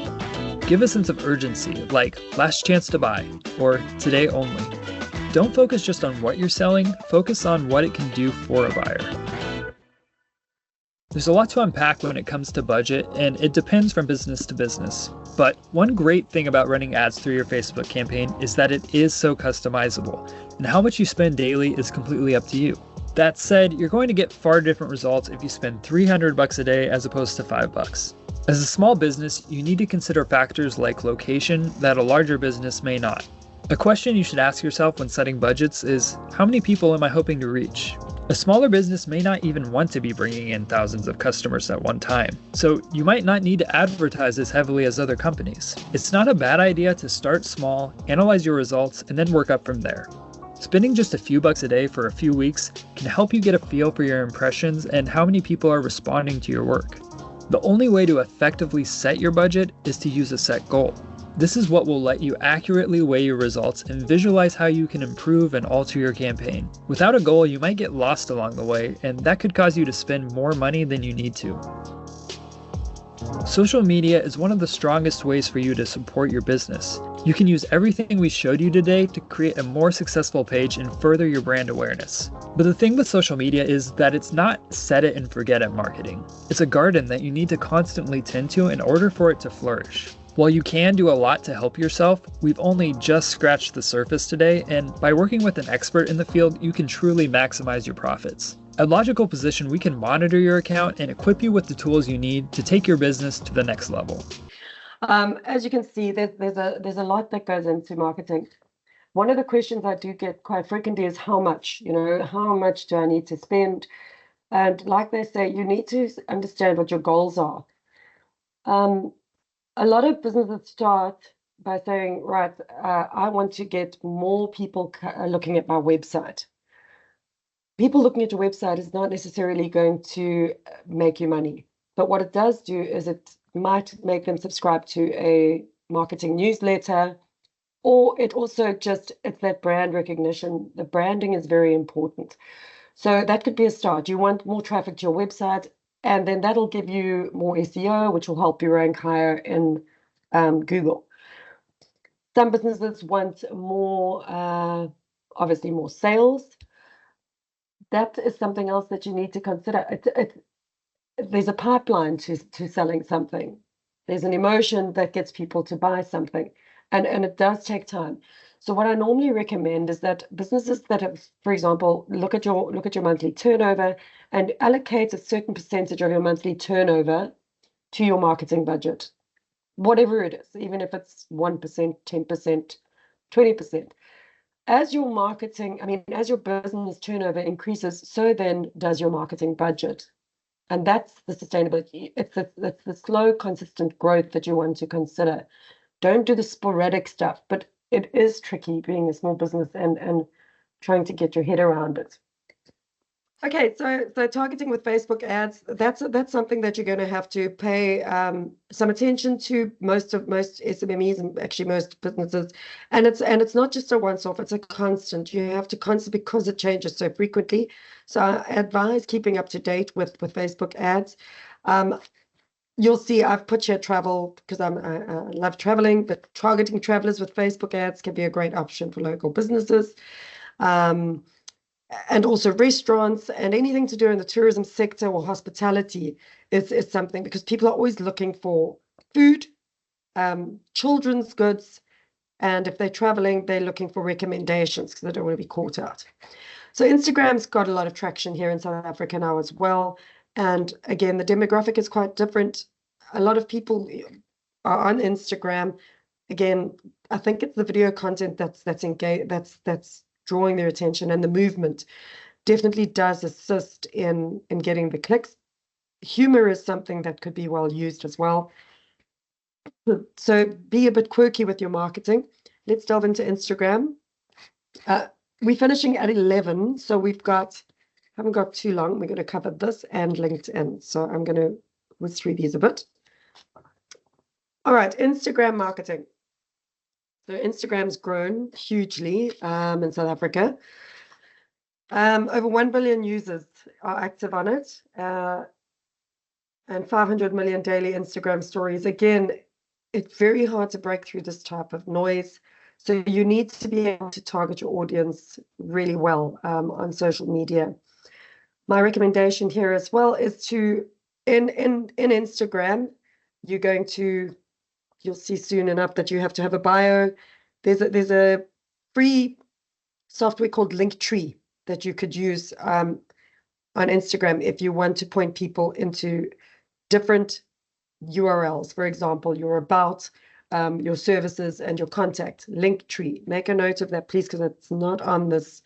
[SPEAKER 4] Give a sense of urgency, like last chance to buy or today only. Don't focus just on what you're selling, focus on what it can do for a buyer. There's a lot to unpack when it comes to budget, and it depends from business to business. But one great thing about running ads through your Facebook campaign is that it is so customizable, and how much you spend daily is completely up to you. That said, you're going to get far different results if you spend $300 a day as opposed to $5. As a small business, you need to consider factors like location that a larger business may not. A question you should ask yourself when setting budgets is, how many people am I hoping to reach? A smaller business may not even want to be bringing in thousands of customers at one time, so you might not need to advertise as heavily as other companies. It's not a bad idea to start small, analyze your results, and then work up from there. Spending just a few bucks a day for a few weeks can help you get a feel for your impressions and how many people are responding to your work. The only way to effectively set your budget is to use a set goal. This is what will let you accurately weigh your results and visualize how you can improve and alter your campaign. Without a goal, you might get lost along the way, and that could cause you to spend more money than you need to. Social media is one of the strongest ways for you to support your business. You can use everything we showed you today to create a more successful page and further your brand awareness. But the thing with social media is that it's not set it and forget it marketing. It's a garden that you need to constantly tend to in order for it to flourish. While you can do a lot to help yourself, we've only just scratched the surface today, and by working with an expert in the field, you can truly maximize your profits. At Logical Position, we can monitor your account and equip you with the tools you need to take your business to the next level.
[SPEAKER 1] As you can see, there's a lot that goes into marketing. One of the questions I do get quite frequently is how much, how much do I need to spend? And like they say, you need to understand what your goals are. A lot of businesses start by saying, right, I want to get more people looking at my website. People looking at your website is not necessarily going to make you money. But what it does do is it might make them subscribe to a marketing newsletter, or it's that brand recognition. The branding is very important. So that could be a start. You want more traffic to your website, and then that'll give you more SEO, which will help you rank higher in Google. Some businesses want more, obviously more sales. That is something else that you need to consider. There's a pipeline to selling something. There's an emotion that gets people to buy something, and it does take time. So what I normally recommend is that businesses that have, for example, look at your monthly turnover and allocate a certain percentage of your monthly turnover to your marketing budget, whatever it is, even if it's 1%, 10%, 20%. As your business turnover increases, so then does your marketing budget. And that's the sustainability. It's the slow, consistent growth that you want to consider. Don't do the sporadic stuff, but it is tricky being a small business and trying to get your head around it. Okay, so targeting with Facebook ads, that's something that you're going to have to pay some attention to. Most SMMEs and actually most businesses, and it's not just a once-off; it's a constant. You have to constantly, because it changes so frequently. So I advise keeping up to date with Facebook ads. You'll see I've put here travel because I love traveling, but targeting travelers with Facebook ads can be a great option for local businesses. And also restaurants and anything to do in the tourism sector or hospitality is something, because people are always looking for food, children's goods, and if they're traveling, they're looking for recommendations because they don't want to be caught out. So Instagram's got a lot of traction here in South Africa now as well. And again, the demographic is quite different. A lot of people are on Instagram. Again, I think it's the video content that's drawing their attention, and the movement definitely does assist in getting the clicks. Humor is something that could be well used as well. So be a bit quirky with your marketing. Let's delve into Instagram. We're finishing at 11, so haven't got too long. We're going to cover this and LinkedIn. So I'm going to whiz through these a bit. All right, Instagram marketing. So Instagram's grown hugely in South Africa. Over 1 billion users are active on it, and 500 million daily Instagram stories. Again, it's very hard to break through this type of noise. So you need to be able to target your audience really well on social media. My recommendation here as well is to, in Instagram, you'll see soon enough that you have to have a bio. There's a free software called Linktree that you could use on Instagram if you want to point people into different URLs. For example, your about, your services and your contact. Linktree. Make a note of that, please, because it's not on this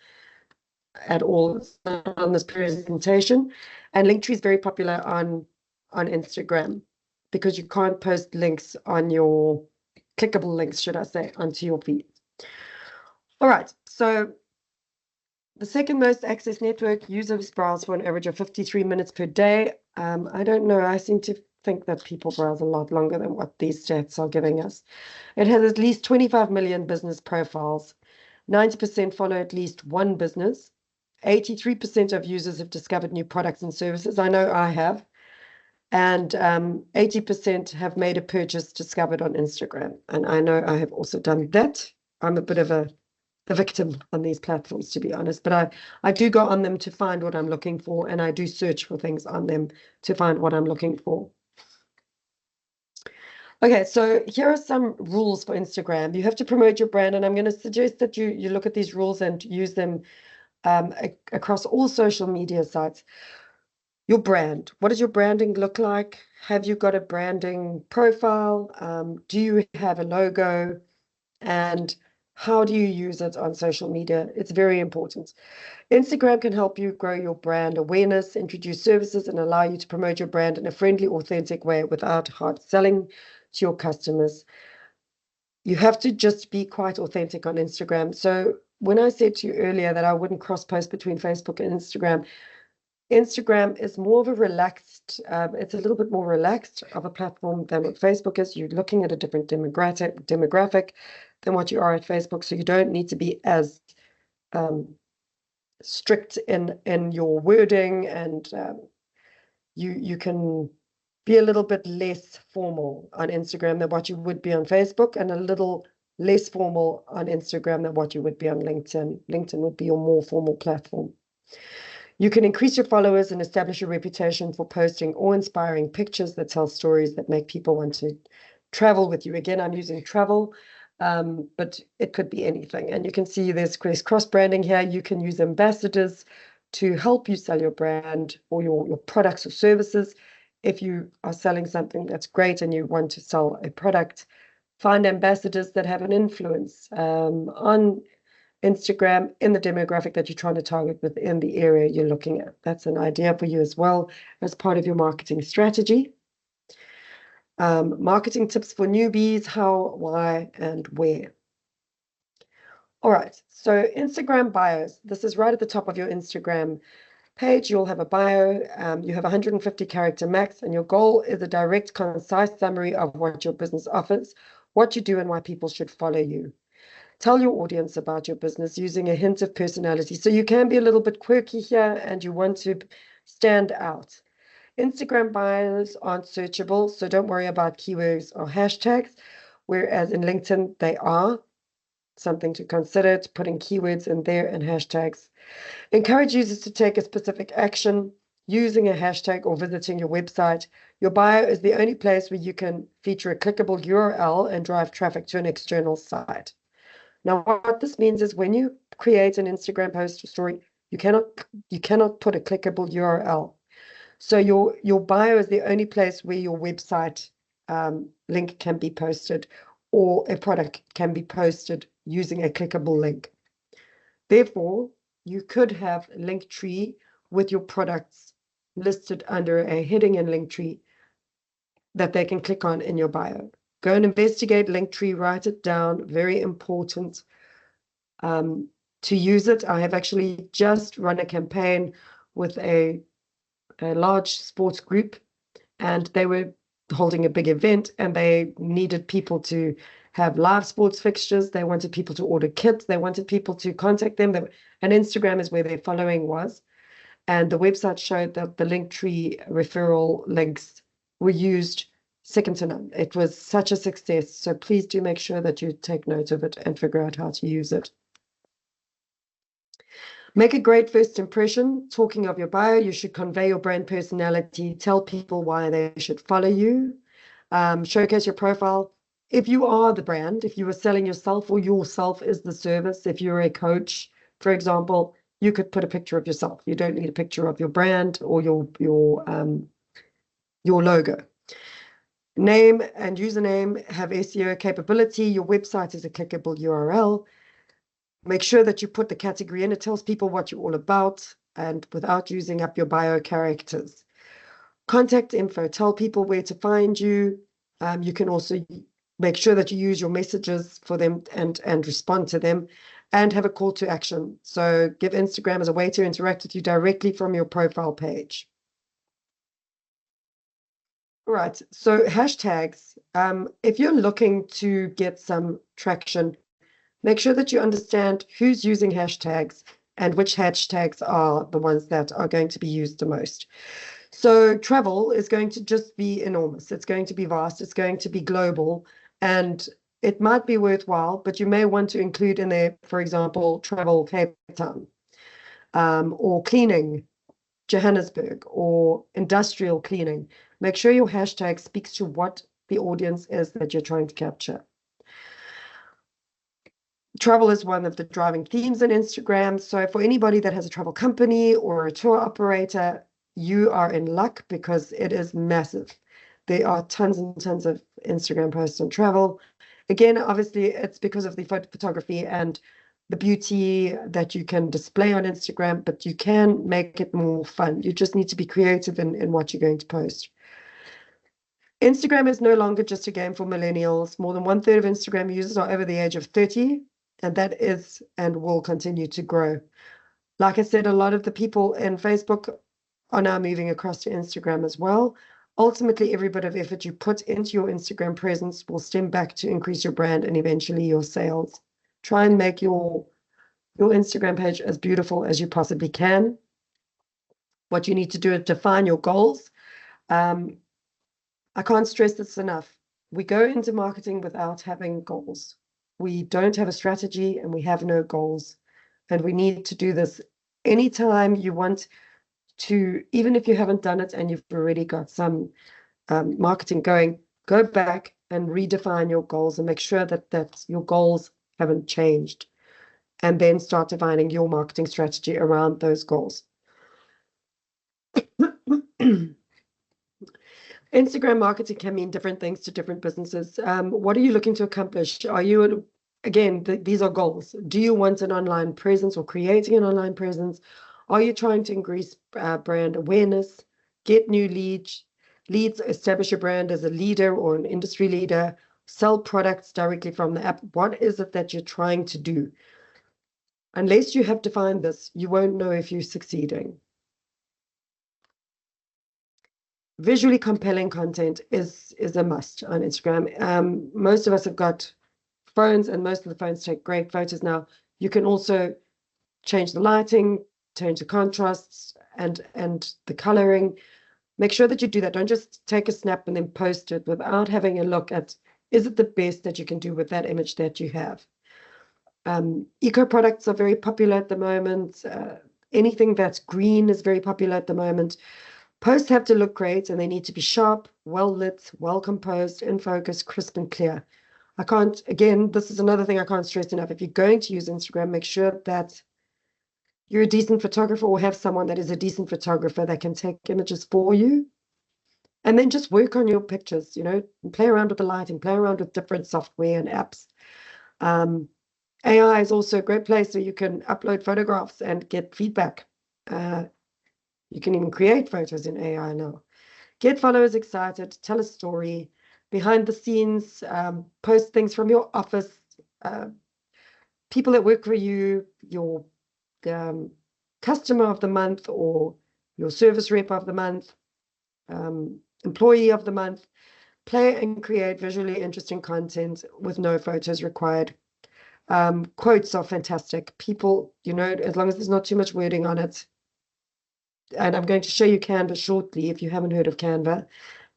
[SPEAKER 1] at all. It's not on this presentation. And Linktree is very popular on Instagram because you can't post links on your clickable links, should I say, onto your feed. All right, so the second most accessed network, users browse for an average of 53 minutes per day. I don't know, I seem to think that people browse a lot longer than what these stats are giving us. It has at least 25 million business profiles. 90% follow at least one business. 83% of users have discovered new products and services. I know I have. And 80% have made a purchase discovered on Instagram. And I know I have also done that. I'm a bit of a victim on these platforms, to be honest. But I do go on them to find what I'm looking for, and I do search for things on them to find what I'm looking for. Okay, so here are some rules for Instagram. You have to promote your brand, and I'm going to suggest that you look at these rules and use them across all social media sites. Your brand. What does your branding look like? Have you got a branding profile? Do you have a logo? And how do you use it on social media? It's very important. Instagram can help you grow your brand awareness, introduce services, and allow you to promote your brand in a friendly, authentic way without hard selling to your customers. You have to just be quite authentic on Instagram. So when I said to you earlier that I wouldn't cross-post between Facebook and Instagram, Instagram is more of a relaxed, it's a little bit more relaxed of a platform than what Facebook is. You're looking at a different demographic than what you are at Facebook. So you don't need to be as strict in your wording, and you can be a little bit less formal on Instagram than what you would be on Facebook, and a little less formal on Instagram than what you would be on LinkedIn. LinkedIn would be your more formal platform. You can increase your followers and establish a reputation for posting awe-inspiring pictures that tell stories that make people want to travel with you. Again, I'm using travel, but it could be anything. And you can see there's cross-branding here. You can use ambassadors to help you sell your brand or your products or services. If you are selling something that's great and you want to sell a product, find ambassadors that have an influence on Instagram in the demographic that you're trying to target within the area you're looking at. That's an idea for you as well as part of your marketing strategy. Marketing tips for newbies: how, why, and where. All right, so Instagram bios. This is right at the top of your Instagram page. You'll have a bio. You have 150 character max, and your goal is a direct, concise summary of what your business offers, what you do, and why people should follow you. Tell your audience about your business using a hint of personality. So you can be a little bit quirky here and you want to stand out. Instagram bios aren't searchable, so don't worry about keywords or hashtags, whereas in LinkedIn, they are. Something to consider, to putting keywords in there and hashtags. Encourage users to take a specific action using a hashtag or visiting your website. Your bio is the only place where you can feature a clickable URL and drive traffic to an external site. Now, what this means is when you create an Instagram post or story, you cannot put a clickable URL. So your bio is the only place where your website link can be posted, or a product can be posted using a clickable link. Therefore, you could have a Linktree with your products listed under a heading in Linktree that they can click on in your bio. Go and investigate Linktree, write it down, very important to use it. I have actually just run a campaign with a large sports group, and they were holding a big event, and they needed people to have live sports fixtures. They wanted people to order kits. They wanted people to contact them. And Instagram is where their following was. And the website showed that the Linktree referral links were used second to none. It was such a success. So please do make sure that you take note of it and figure out how to use it. Make a great first impression. Talking of your bio, you should convey your brand personality. Tell people why they should follow you. Showcase your profile. If you are the brand, if you are selling yourself, or yourself is the service, if you're a coach, for example, you could put a picture of yourself. You don't need a picture of your brand or your logo. Name and username have SEO capability. Your website is a clickable URL. Make sure that you put the category in. It tells people what you're all about and without using up your bio characters. Contact info. Tell people where to find you. You can also make sure that you use your messages for them and respond to them, and have a call to action. So give Instagram as a way to interact with you directly from your profile page. All right, so hashtags. If you're looking to get some traction, make sure that you understand who's using hashtags and which hashtags are the ones that are going to be used the most. So travel is going to just be enormous. It's going to be vast. It's going to be global. And it might be worthwhile, but you may want to include in there, for example, travel Cape Town, or cleaning Johannesburg, or industrial cleaning. Make sure your hashtag speaks to what the audience is that you're trying to capture. Travel is one of the driving themes in Instagram. So for anybody that has a travel company or a tour operator, you are in luck because it is massive. There are tons and tons of Instagram posts on travel. Again, obviously, it's because of the photography and the beauty that you can display on Instagram, but you can make it more fun. You just need to be creative in what you're going to post. Instagram is no longer just a game for millennials. More than 1/3 of Instagram users are over the age of 30, and that is and will continue to grow. Like I said, a lot of the people in Facebook are now moving across to Instagram as well. Ultimately, every bit of effort you put into your Instagram presence will stem back to increase your brand and eventually your sales. Try and make your Instagram page as beautiful as you possibly can. What you need to do is define your goals. I can't stress this enough. We go into marketing without having goals. We don't have a strategy and we have no goals. And we need to do this anytime you want to, even if you haven't done it and you've already got some marketing going, go back and redefine your goals and make sure that your goals haven't changed. And then start defining your marketing strategy around those goals. Instagram marketing can mean different things to different businesses. What are you looking to accomplish? Are you, again, these are goals. Do you want an online presence or creating an online presence? Are you trying to increase brand awareness, get new leads, establish your brand as a leader or an industry leader, sell products directly from the app? What is it that you're trying to do? Unless you have defined this, you won't know if you're succeeding. Visually compelling content is a must on Instagram. Most of us have got phones, and most of the phones take great photos now. You can also change the lighting, change the contrasts, and the coloring. Make sure that you do that. Don't just take a snap and then post it without having a look at, is it the best that you can do with that image that you have? Eco products are very popular at the moment. Anything that's green is very popular at the moment. Posts have to look great, and they need to be sharp, well lit, well composed, in focus, crisp and clear. Again, this is another thing I can't stress enough. If you're going to use Instagram, make sure that you're a decent photographer or have someone that is a decent photographer that can take images for you. And then just work on your pictures, play around with the lighting, play around with different software and apps. AI is also a great place where you can upload photographs and get feedback. You can even create photos in AI now. Get followers excited, tell a story, behind the scenes, post things from your office, people that work for you, your customer of the month or your service rep of the month, employee of the month. Play and create visually interesting content with no photos required. Quotes are fantastic. People, as long as there's not too much wording on it. And I'm going to show you Canva shortly if you haven't heard of Canva,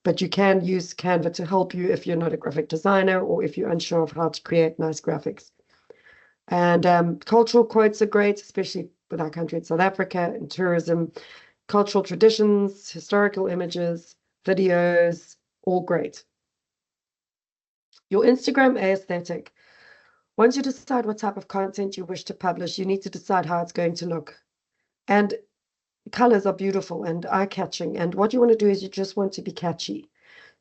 [SPEAKER 1] but you can use Canva to help you if you're not a graphic designer or if you're unsure of how to create nice graphics. And cultural quotes are great, especially with our country in South Africa and tourism. Cultural traditions, historical images, videos, all great. Your Instagram aesthetic. Once you decide what type of content you wish to publish, you need to decide how it's going to look. And colors are beautiful and eye-catching. And what you want to do is you just want to be catchy.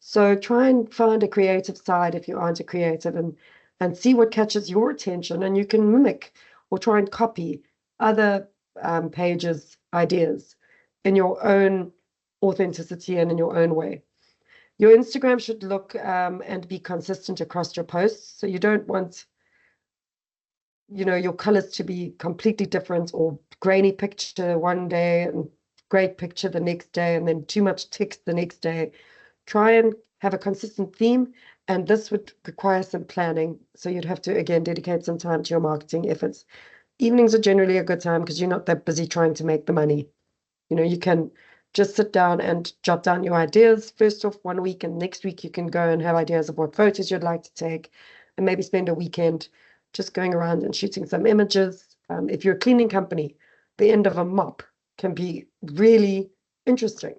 [SPEAKER 1] So try and find a creative side if you aren't a creative, and see what catches your attention, and you can mimic or try and copy other pages' ideas in your own authenticity and in your own way. Your Instagram should look and be consistent across your posts. So you don't want, your colors to be completely different, or grainy picture one day and great picture the next day, and then too much text the next day. Try and have a consistent theme, and this would require some planning. So you'd have to, again, dedicate some time to your marketing efforts. Evenings are generally a good time because you're not that busy trying to make the money. You can just sit down and jot down your ideas first off one week, and next week you can go and have ideas of what photos you'd like to take, and maybe spend a weekend just going around and shooting some images. If you're a cleaning company, the end of a mop can be really interesting.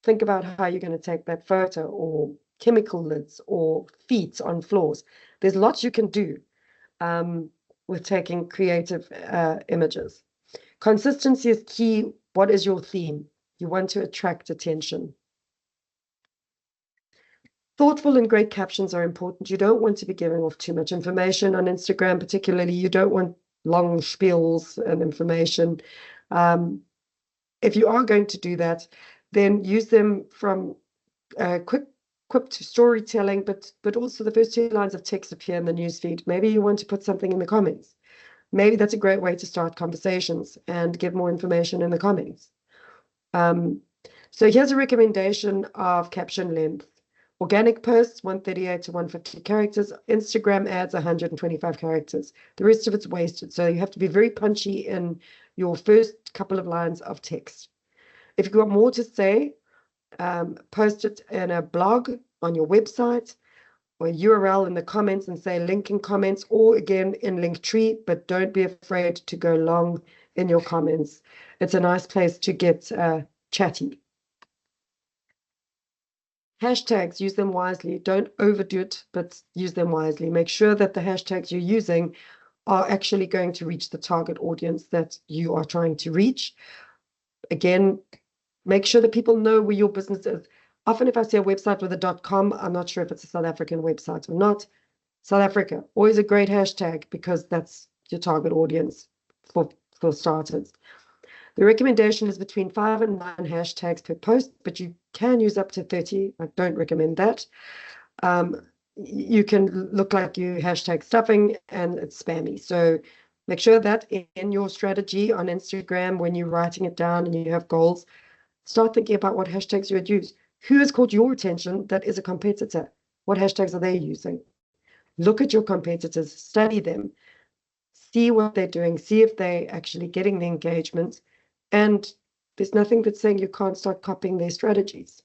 [SPEAKER 1] Think about how you're going to take that photo, or chemical lids, or feet on floors. There's lots you can do with taking creative images. Consistency is key. What is your theme? You want to attract attention. Thoughtful and great captions are important. You don't want to be giving off too much information on Instagram, particularly. You don't want long spiels and information. If you are going to do that, then use them from quick to storytelling, but also the first 2 lines of text appear in the newsfeed. Maybe you want to put something in the comments. Maybe that's a great way to start conversations and give more information in the comments. So here's a recommendation of caption length. Organic posts, 138 to 150 characters. Instagram ads, 125 characters. The rest of it's wasted. So you have to be very punchy in your first couple of lines of text. If you've got more to say, post it in a blog on your website, or a URL in the comments, and say link in comments, or again in Linktree, but don't be afraid to go long in your comments. It's a nice place to get chatty. Hashtags, use them wisely. Don't overdo it, but use them wisely. Make sure that the hashtags you're using are actually going to reach the target audience that you are trying to reach. Again, make sure that people know where your business is. Often if I see a website with a .com, I'm not sure if it's a South African website or not. South Africa, always a great hashtag, because that's your target audience for starters. The recommendation is between 5 and 9 hashtags per post, but you can use up to 30. I don't recommend that. You can look like you hashtag stuffing and it's spammy. So make sure that in your strategy on Instagram, when you're writing it down and you have goals, start thinking about what hashtags you would use. Who has caught your attention that is a competitor? What hashtags are they using? Look at your competitors, study them, see what they're doing, see if they're actually getting the engagement. And there's nothing that's saying you can't start copying their strategies.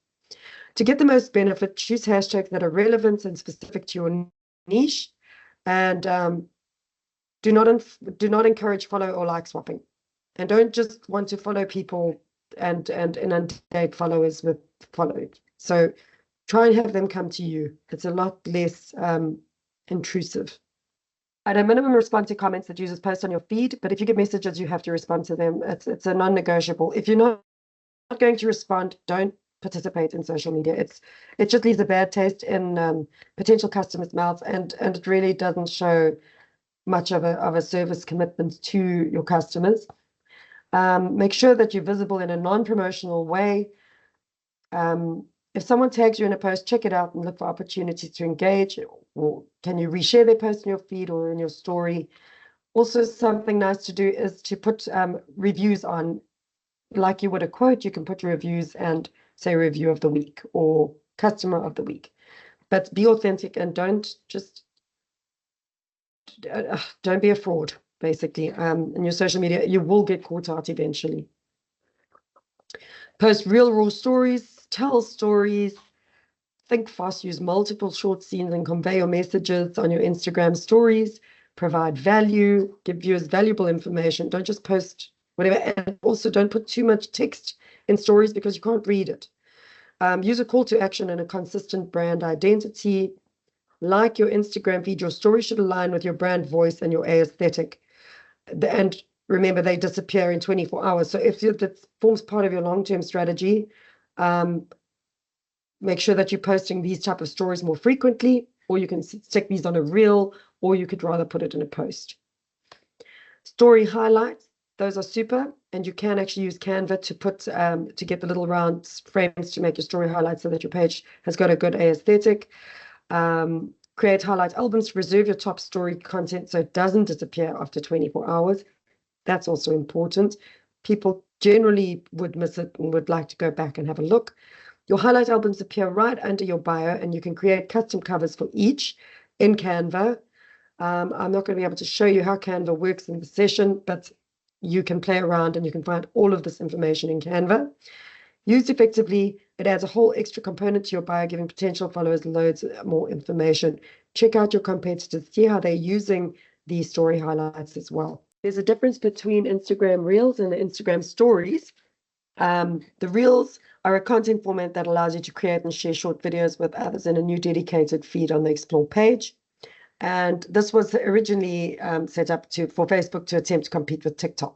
[SPEAKER 1] To get the most benefit, choose hashtags that are relevant and specific to your niche, and do not encourage follow or like swapping. And don't just want to follow people and inundate followers with followed. So try and have them come to you. It's a lot less intrusive. At a minimum, respond to comments that users post on your feed, but if you get messages, you have to respond to them. It's a non-negotiable. If you're not going to respond, don't participate in social media. It just leaves a bad taste in potential customers' mouths, and it really doesn't show much of a service commitment to your customers. Make sure that you're visible in a non-promotional way. If someone tags you in a post, check it out and look for opportunities to engage. Or can you reshare their post in your feed or in your story? Also, something nice to do is to put reviews on. Like you would a quote, you can put your reviews and say review of the week or customer of the week. But be authentic and don't be a fraud, basically. In your social media, you will get caught out eventually. Post real raw stories, tell stories, think fast, use multiple short scenes and convey your messages on your Instagram stories, provide value, give viewers valuable information. Don't just post whatever, and also don't put too much text in stories because you can't read it. Use a call to action and a consistent brand identity. Like your Instagram feed, your story should align with your brand voice and your aesthetic. And remember, they disappear in 24 hours. So if that forms part of your long-term strategy, make sure that you're posting these type of stories more frequently, or you can stick these on a reel, or you could rather put it in a post. Story highlights, those are super, and you can actually use Canva to put to get the little round frames to make your story highlights so that your page has got a good aesthetic. Create highlight albums to reserve your top story content so it doesn't disappear after 24 hours. That's also important. People generally would miss it and would like to go back and have a look. Your highlight albums appear right under your bio, and you can create custom covers for each in Canva. I'm not going to be able to show you how Canva works in the session, but you can play around and you can find all of this information in Canva. Used effectively, it adds a whole extra component to your bio, giving potential followers loads more information. Check out your competitors, see how they're using these story highlights as well. There's a difference between Instagram Reels and Instagram Stories. The Reels are a content format that allows you to create and share short videos with others in a new dedicated feed on the Explore page. And this was originally set up for Facebook to attempt to compete with TikTok,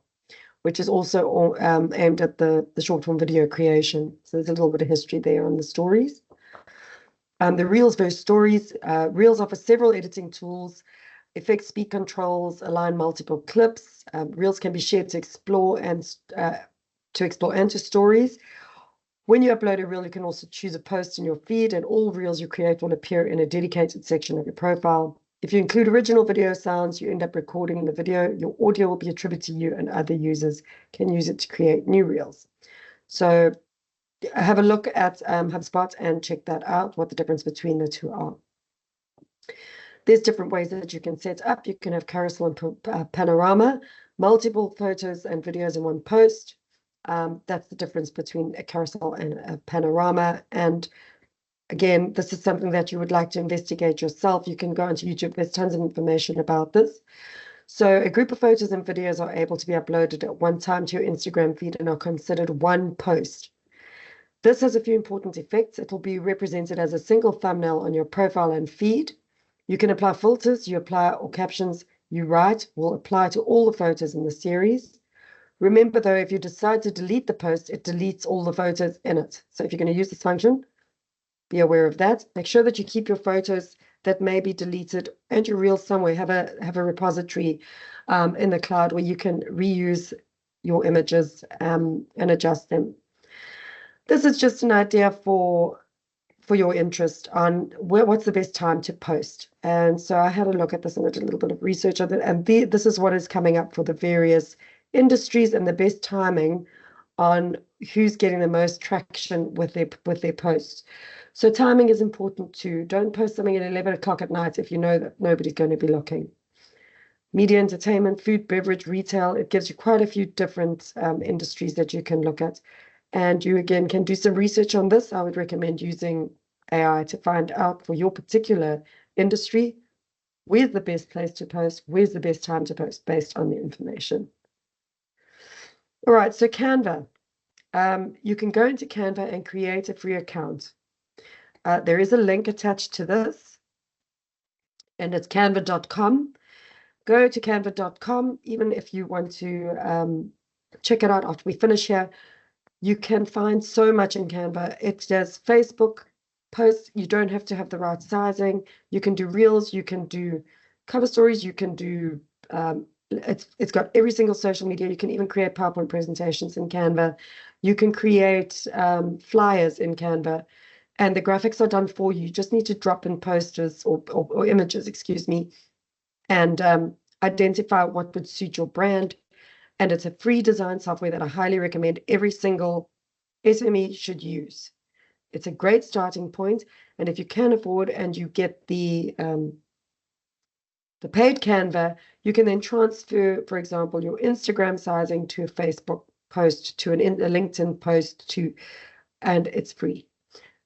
[SPEAKER 1] which is also aimed at the short form video creation. So there's a little bit of history there on the stories. The Reels versus Stories. Reels offer several editing tools, effect speed controls, align multiple clips. Reels can be shared to explore and to stories. When you upload a reel, you can also choose a post in your feed, and all reels you create will appear in a dedicated section of your profile. If you include original video sounds, you end up recording the video. Your audio will be attributed to you, and other users can use it to create new reels. So have a look at HubSpot and check that out, what the difference between the two are. There's different ways that you can set up. You can have carousel and panorama, multiple photos and videos in one post. That's the difference between a carousel and a panorama. And again, this is something that you would like to investigate yourself. You can go onto YouTube. There's tons of information about this. So a group of photos and videos are able to be uploaded at one time to your Instagram feed and are considered one post. This has a few important effects. It will be represented as a single thumbnail on your profile and feed. You can apply filters you apply or captions you write will apply to all the photos in the series. Remember, though, if you decide to delete the post, it deletes all the photos in it. So if you're going to use this function, be aware of that. Make sure that you keep your photos that may be deleted and your reels somewhere. Have a repository in the cloud where you can reuse your images and adjust them. This is just an idea for your interest on what's the best time to post. And so I had a look at this and I did a little bit of research on it. And this is what is coming up for the various industries and the best timing on who's getting the most traction with their posts. So timing is important too. Don't post something at 11 o'clock at night if you know that nobody's going to be looking. Media, entertainment, food, beverage, retail, it gives you quite a few different industries that you can look at. And you, again, can do some research on this. I would recommend using AI to find out for your particular industry, where's the best place to post, where's the best time to post based on the information. All right, so Canva. You can go into Canva and create a free account. There is a link attached to this, and it's canva.com. Go to canva.com, even if you want to check it out after we finish here. You can find so much in Canva. It does Facebook posts. You don't have to have the right sizing. You can do reels. You can do cover stories. You can do, it's got every single social media. You can even create PowerPoint presentations in Canva. You can create flyers in Canva. And the graphics are done for you. You just need to drop in posters or images, excuse me, and identify what would suit your brand. And it's a free design software that I highly recommend every single SME should use. It's a great starting point. And if you can afford and you get the paid Canva, you can then transfer, for example, your Instagram sizing to a Facebook post, to a LinkedIn post, and it's free.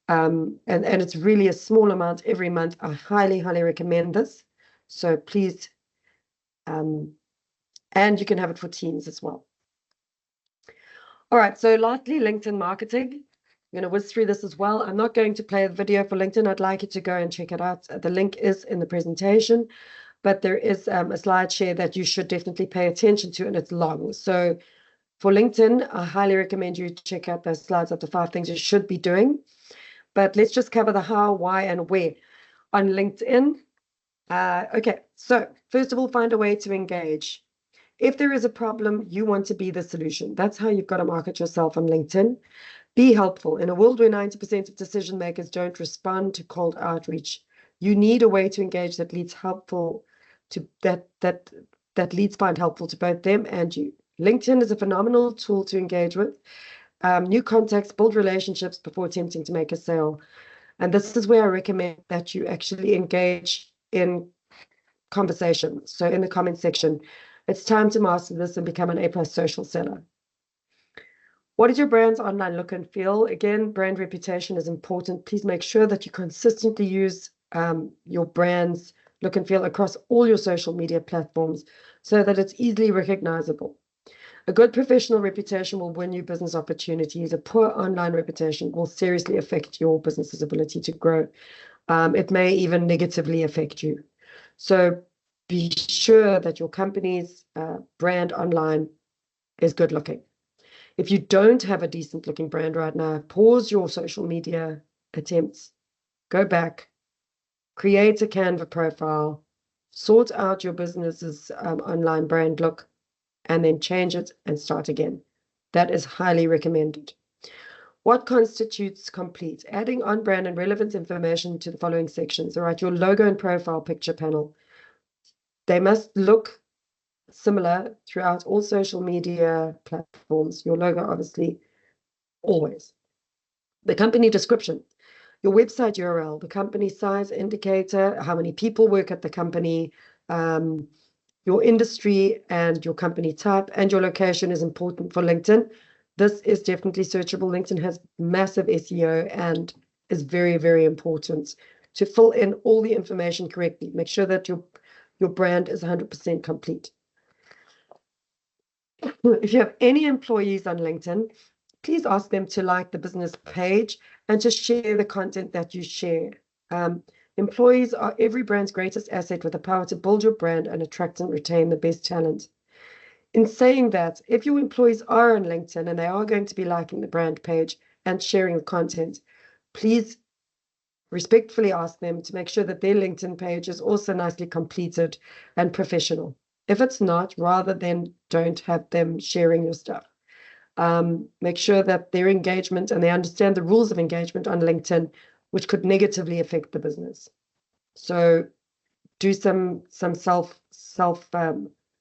[SPEAKER 1] And it's really a small amount every month. I highly, highly recommend this. So please, and you can have it for teams as well. All right, so lastly, LinkedIn marketing. I'm going to whiz through this as well. I'm not going to play a video for LinkedIn. I'd like you to go and check it out. The link is in the presentation, but there is a slide share that you should definitely pay attention to, and it's long. So for LinkedIn, I highly recommend you check out those slides of the 5 things you should be doing. but let's just cover the how, why, and where. On LinkedIn, okay, so first of all, find a way to engage. If there is a problem, you want to be the solution. That's how you've got to market yourself on LinkedIn. Be helpful. In a world where 90% of decision makers don't respond to cold outreach, you need a way to engage that leads helpful to that leads find helpful to both them and you. LinkedIn is a phenomenal tool to engage with new contacts, build relationships before attempting to make a sale. And this is where I recommend that you actually engage in conversation. So in the comment section, it's time to master this and become an A+ social seller. What is your brand's online look and feel? Again, brand reputation is important. Please make sure that you consistently use your brand's look and feel across all your social media platforms so that it's easily recognizable. A good professional reputation will win you business opportunities. A poor online reputation will seriously affect your business's ability to grow. It may even negatively affect you. So be sure that your company's brand online is good looking. If you don't have a decent looking brand right now, pause your social media attempts, go back, create a Canva profile, sort out your business's online brand look, and then change it and start again. That is highly recommended. What constitutes complete? Adding on-brand and relevant information to the following sections. All right, your logo and profile picture panel. They must look similar throughout all social media platforms. Your logo, obviously, always. The company description, your website URL, the company size indicator, how many people work at the company, your industry and your company type, and your location is important for LinkedIn. This is definitely searchable. LinkedIn has massive SEO and is very, very important to fill in all the information correctly. Make sure that your brand is 100% complete. If you have any employees on LinkedIn, please ask them to like the business page and to share the content that you share. Employees are every brand's greatest asset with the power to build your brand and attract and retain the best talent. In saying that, if your employees are on LinkedIn and they are going to be liking the brand page and sharing the content, please respectfully ask them to make sure that their LinkedIn page is also nicely completed and professional. If it's not, rather than don't have them sharing your stuff. Make sure that their engagement and they understand the rules of engagement on LinkedIn, which could negatively affect the business. So do some self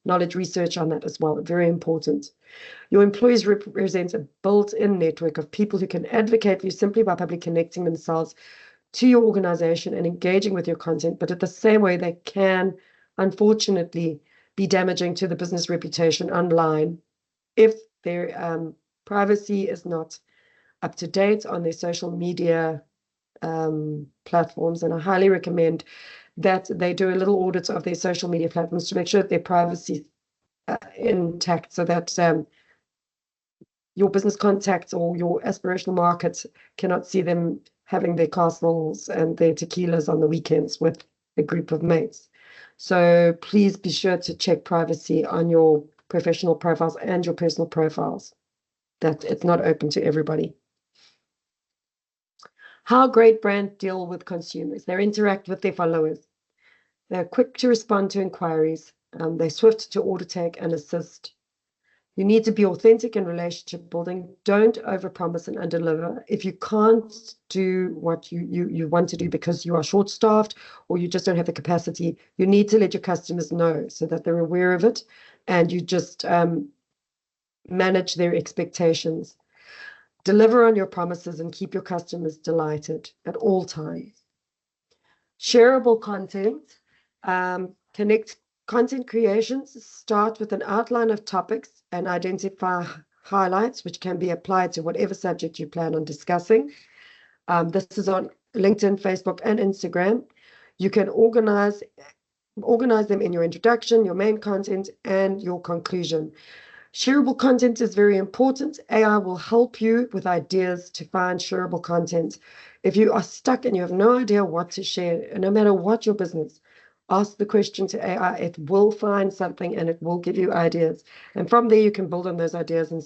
[SPEAKER 1] knowledge research on that as well. Very important. Your employees represent a built-in network of people who can advocate for you simply by publicly connecting themselves to your organization and engaging with your content, but at the same way they can, unfortunately, be damaging to the business reputation online if their privacy is not up to date on their social media platforms. And I highly recommend that they do a little audit of their social media platforms to make sure that their privacy is intact so that your business contacts or your aspirational markets cannot see them having their castles and their tequilas on the weekends with a group of mates. So please be sure to check privacy on your professional profiles and your personal profiles, that it's not open to everybody. How great brands deal with consumers. They interact with their followers. They're quick to respond to inquiries. They're swift to order take and assist. You need to be authentic in relationship building. Don't overpromise and underdeliver. If you can't do what you want to do because you are short-staffed or you just don't have the capacity, you need to let your customers know so that they're aware of it and you just manage their expectations. Deliver on your promises and keep your customers delighted at all times. Shareable content. Connect content creations. Start with an outline of topics and identify highlights which can be applied to whatever subject you plan on discussing. This is on LinkedIn, Facebook, and Instagram. You can organize them in your introduction, your main content, and your conclusion. Shareable content is very important. AI will help you with ideas to find shareable content. If you are stuck and you have no idea what to share, no matter what your business, ask the question to AI. It will find something and it will give you ideas. And from there, you can build on those ideas and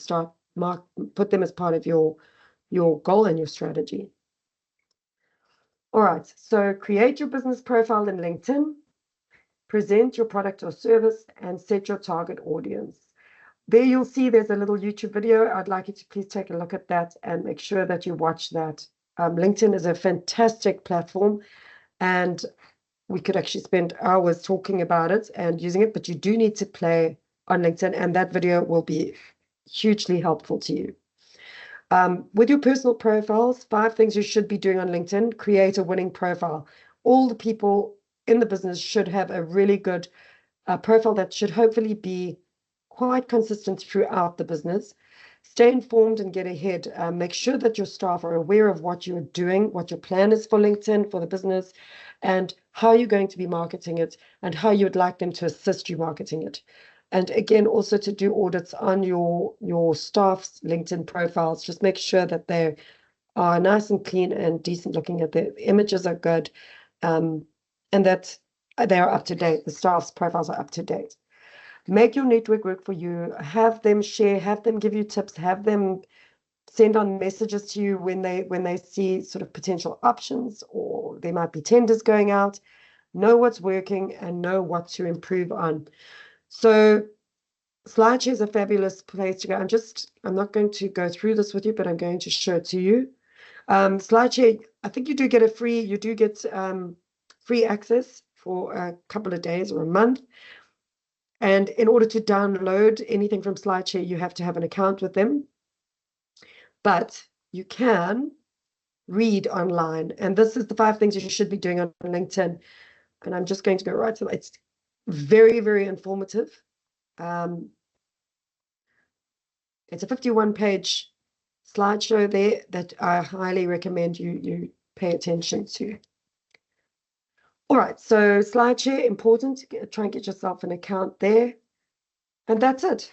[SPEAKER 1] put them as part of your goal and your strategy. All right, so create your business profile in LinkedIn, present your product or service, and set your target audience. There you'll see there's a little YouTube video. I'd like you to please take a look at that and make sure that you watch that. LinkedIn is a fantastic platform, and we could actually spend hours talking about it and using it, but you do need to play on LinkedIn, and that video will be hugely helpful to you. With your personal profiles, 5 things you should be doing on LinkedIn. Create a winning profile. All the people in the business should have a really good profile that should hopefully be quite consistent throughout the business. Stay informed and get ahead. Make sure that your staff are aware of what you're doing, what your plan is for LinkedIn, for the business, and how you're going to be marketing it, and how you would like them to assist you marketing it. And again, also to do audits on your staff's LinkedIn profiles. Just make sure that they are nice and clean and decent looking, at the images are good, and that they are up to date. The staff's profiles are up to date. Make your network work for you. Have them share, have them give you tips, have them send on messages to you when they see sort of potential options, or there might be tenders going out. Know what's working and know what to improve on. So SlideShare is a fabulous place to go. I'm not going to go through this with you, but I'm going to show it to you. SlideShare, I think you do get free access for a couple of days or a month. And in order to download anything from SlideShare, you have to have an account with them. But you can read online. And this is the 5 things you should be doing on LinkedIn. And I'm just going to go right to it. It's very, very informative. It's a 51-page slideshow there that I highly recommend you pay attention to. All right, so SlideShare, important. Try and get yourself an account there. And that's it.